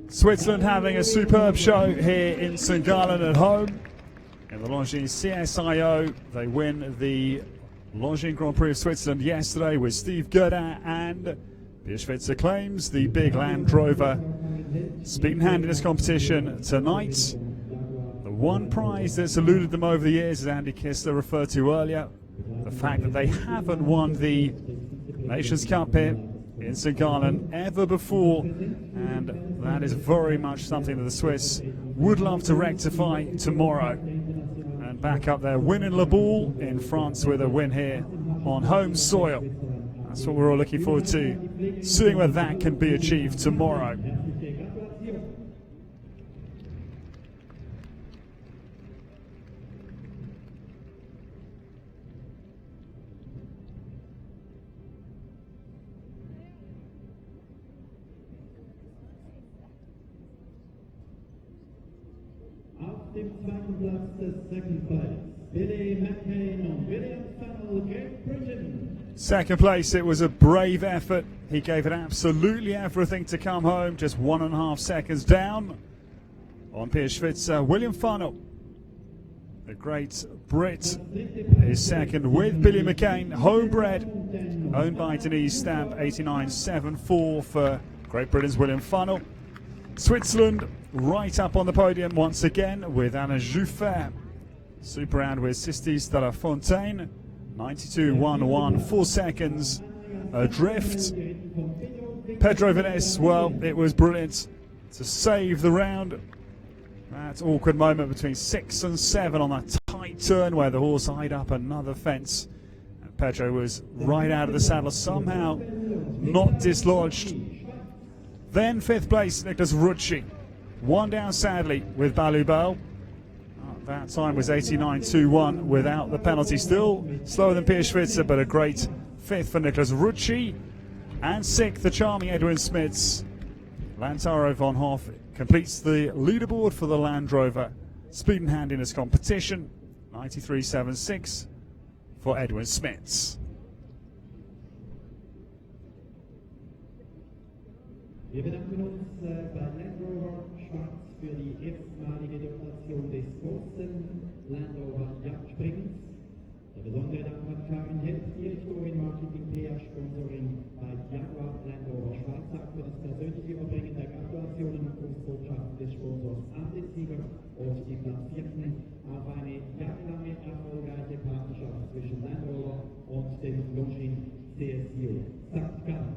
Switzerland having a superb show here in St. Gallen at home. In the Longines CSIO, they win the Longines Grand Prix of Switzerland yesterday with Steve Godin, and Switzer claims the big Land Rover Speed and Handiness competition tonight. The one prize that's eluded them over the years, as Andy Kistler referred to earlier, the fact that they haven't won the Nations Cup here in St. Gallen ever before, and that is very much something that the Swiss would love to rectify tomorrow and back up their win in Le Boule in France with a win here on home soil. That's what we're all looking forward to, seeing whether that can be achieved tomorrow. Auf dem zweiten Platz des second place, Billy Mccain und William Funnell, Great Britain. Second place, it was a brave effort. He gave it absolutely everything to come home, just 1.5 seconds down on Piers Switzer. William Funnell, the great Brit, is second with Billy Mccain, homebred, owned by Denise Stamp, 89.74 for Great Britain's William Funnell. Switzerland right up on the podium once again with Anna Jouffert. Super round with Sistis de la Fontaine, 92.11, 4 seconds adrift. Pedro Vines, well, it was brilliant to save the round. That awkward moment between 6 and 7 on that tight turn where the horse eyed up another fence. And Pedro was right out of the saddle, somehow not dislodged. Then 5th place, Nicholas Rucci. 1 down sadly with Balubal. That time was 89.21 without the penalty. Still slower than Pierre Switzer, but a great 5th for Nicholas Rucci. And 6th, the charming Edwin Smits. Lantaro von Hoff completes the leaderboard for the Land Rover Speed and Handiness competition. 93.76 for Edwin Smits. Wir bedanken uns bei Land Rover Schwarz für die erstmalige Donation des großen Land Rover Jagdspringens. Der besondere Dank an Karin Held, Direktorin Marketing PR Sponsoring bei Jaguar Land Rover Schwarz, für das persönliche Überbringen der Gratulationen und Grußbotschaften des Sponsors an den Sieger und die Platzierten auf eine jahrelange erfolgreiche Partnerschaft zwischen Land Rover und dem Longines SUI St. Gallen.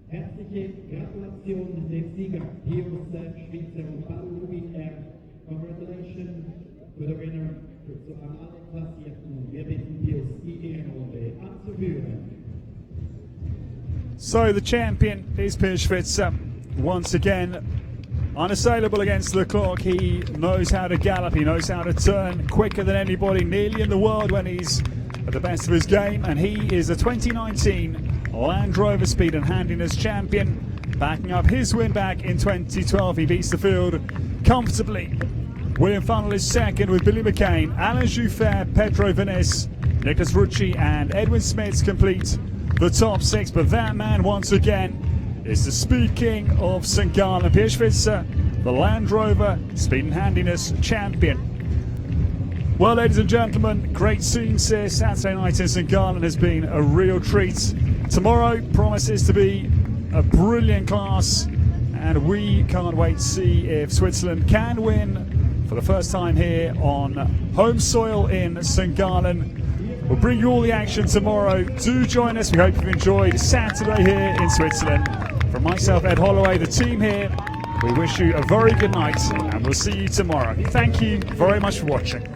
Herzliche Gratulation dem Sieger, Pius Switzer und Valdis. Congratulations to the winner, zu allen Platzierten. Wir bitten Pius, die Ehrenrunde anzuführen. So the champion is Pierre Switzer. Once again, unassailable against the clock. He knows how to gallop, he knows how to turn quicker than anybody nearly in the world when he's at the best of his game, and he is a 2019 Land Rover Speed and Handiness champion, backing up his win back in 2012. He beats the field comfortably. William Funnell is second with Billy Mccain, Alain Jouffer, Pedro Venice, Nicholas Rucci and Edwin Smits complete the top 6. But that man once again is the Speed King of St. Gallen, Pierre Switzer, the Land Rover Speed and Handiness champion. Well, ladies and gentlemen, great scenes here. Saturday night in St. Gallen has been a real treat. Tomorrow promises to be a brilliant class, and we can't wait to see if Switzerland can win for the first time here on home soil in St. Gallen. We'll bring you all the action tomorrow. Do join us. We hope you've enjoyed Saturday here in Switzerland. From myself, Ed Holloway, the team here, we wish you a very good night, and we'll see you tomorrow. Thank you very much for watching.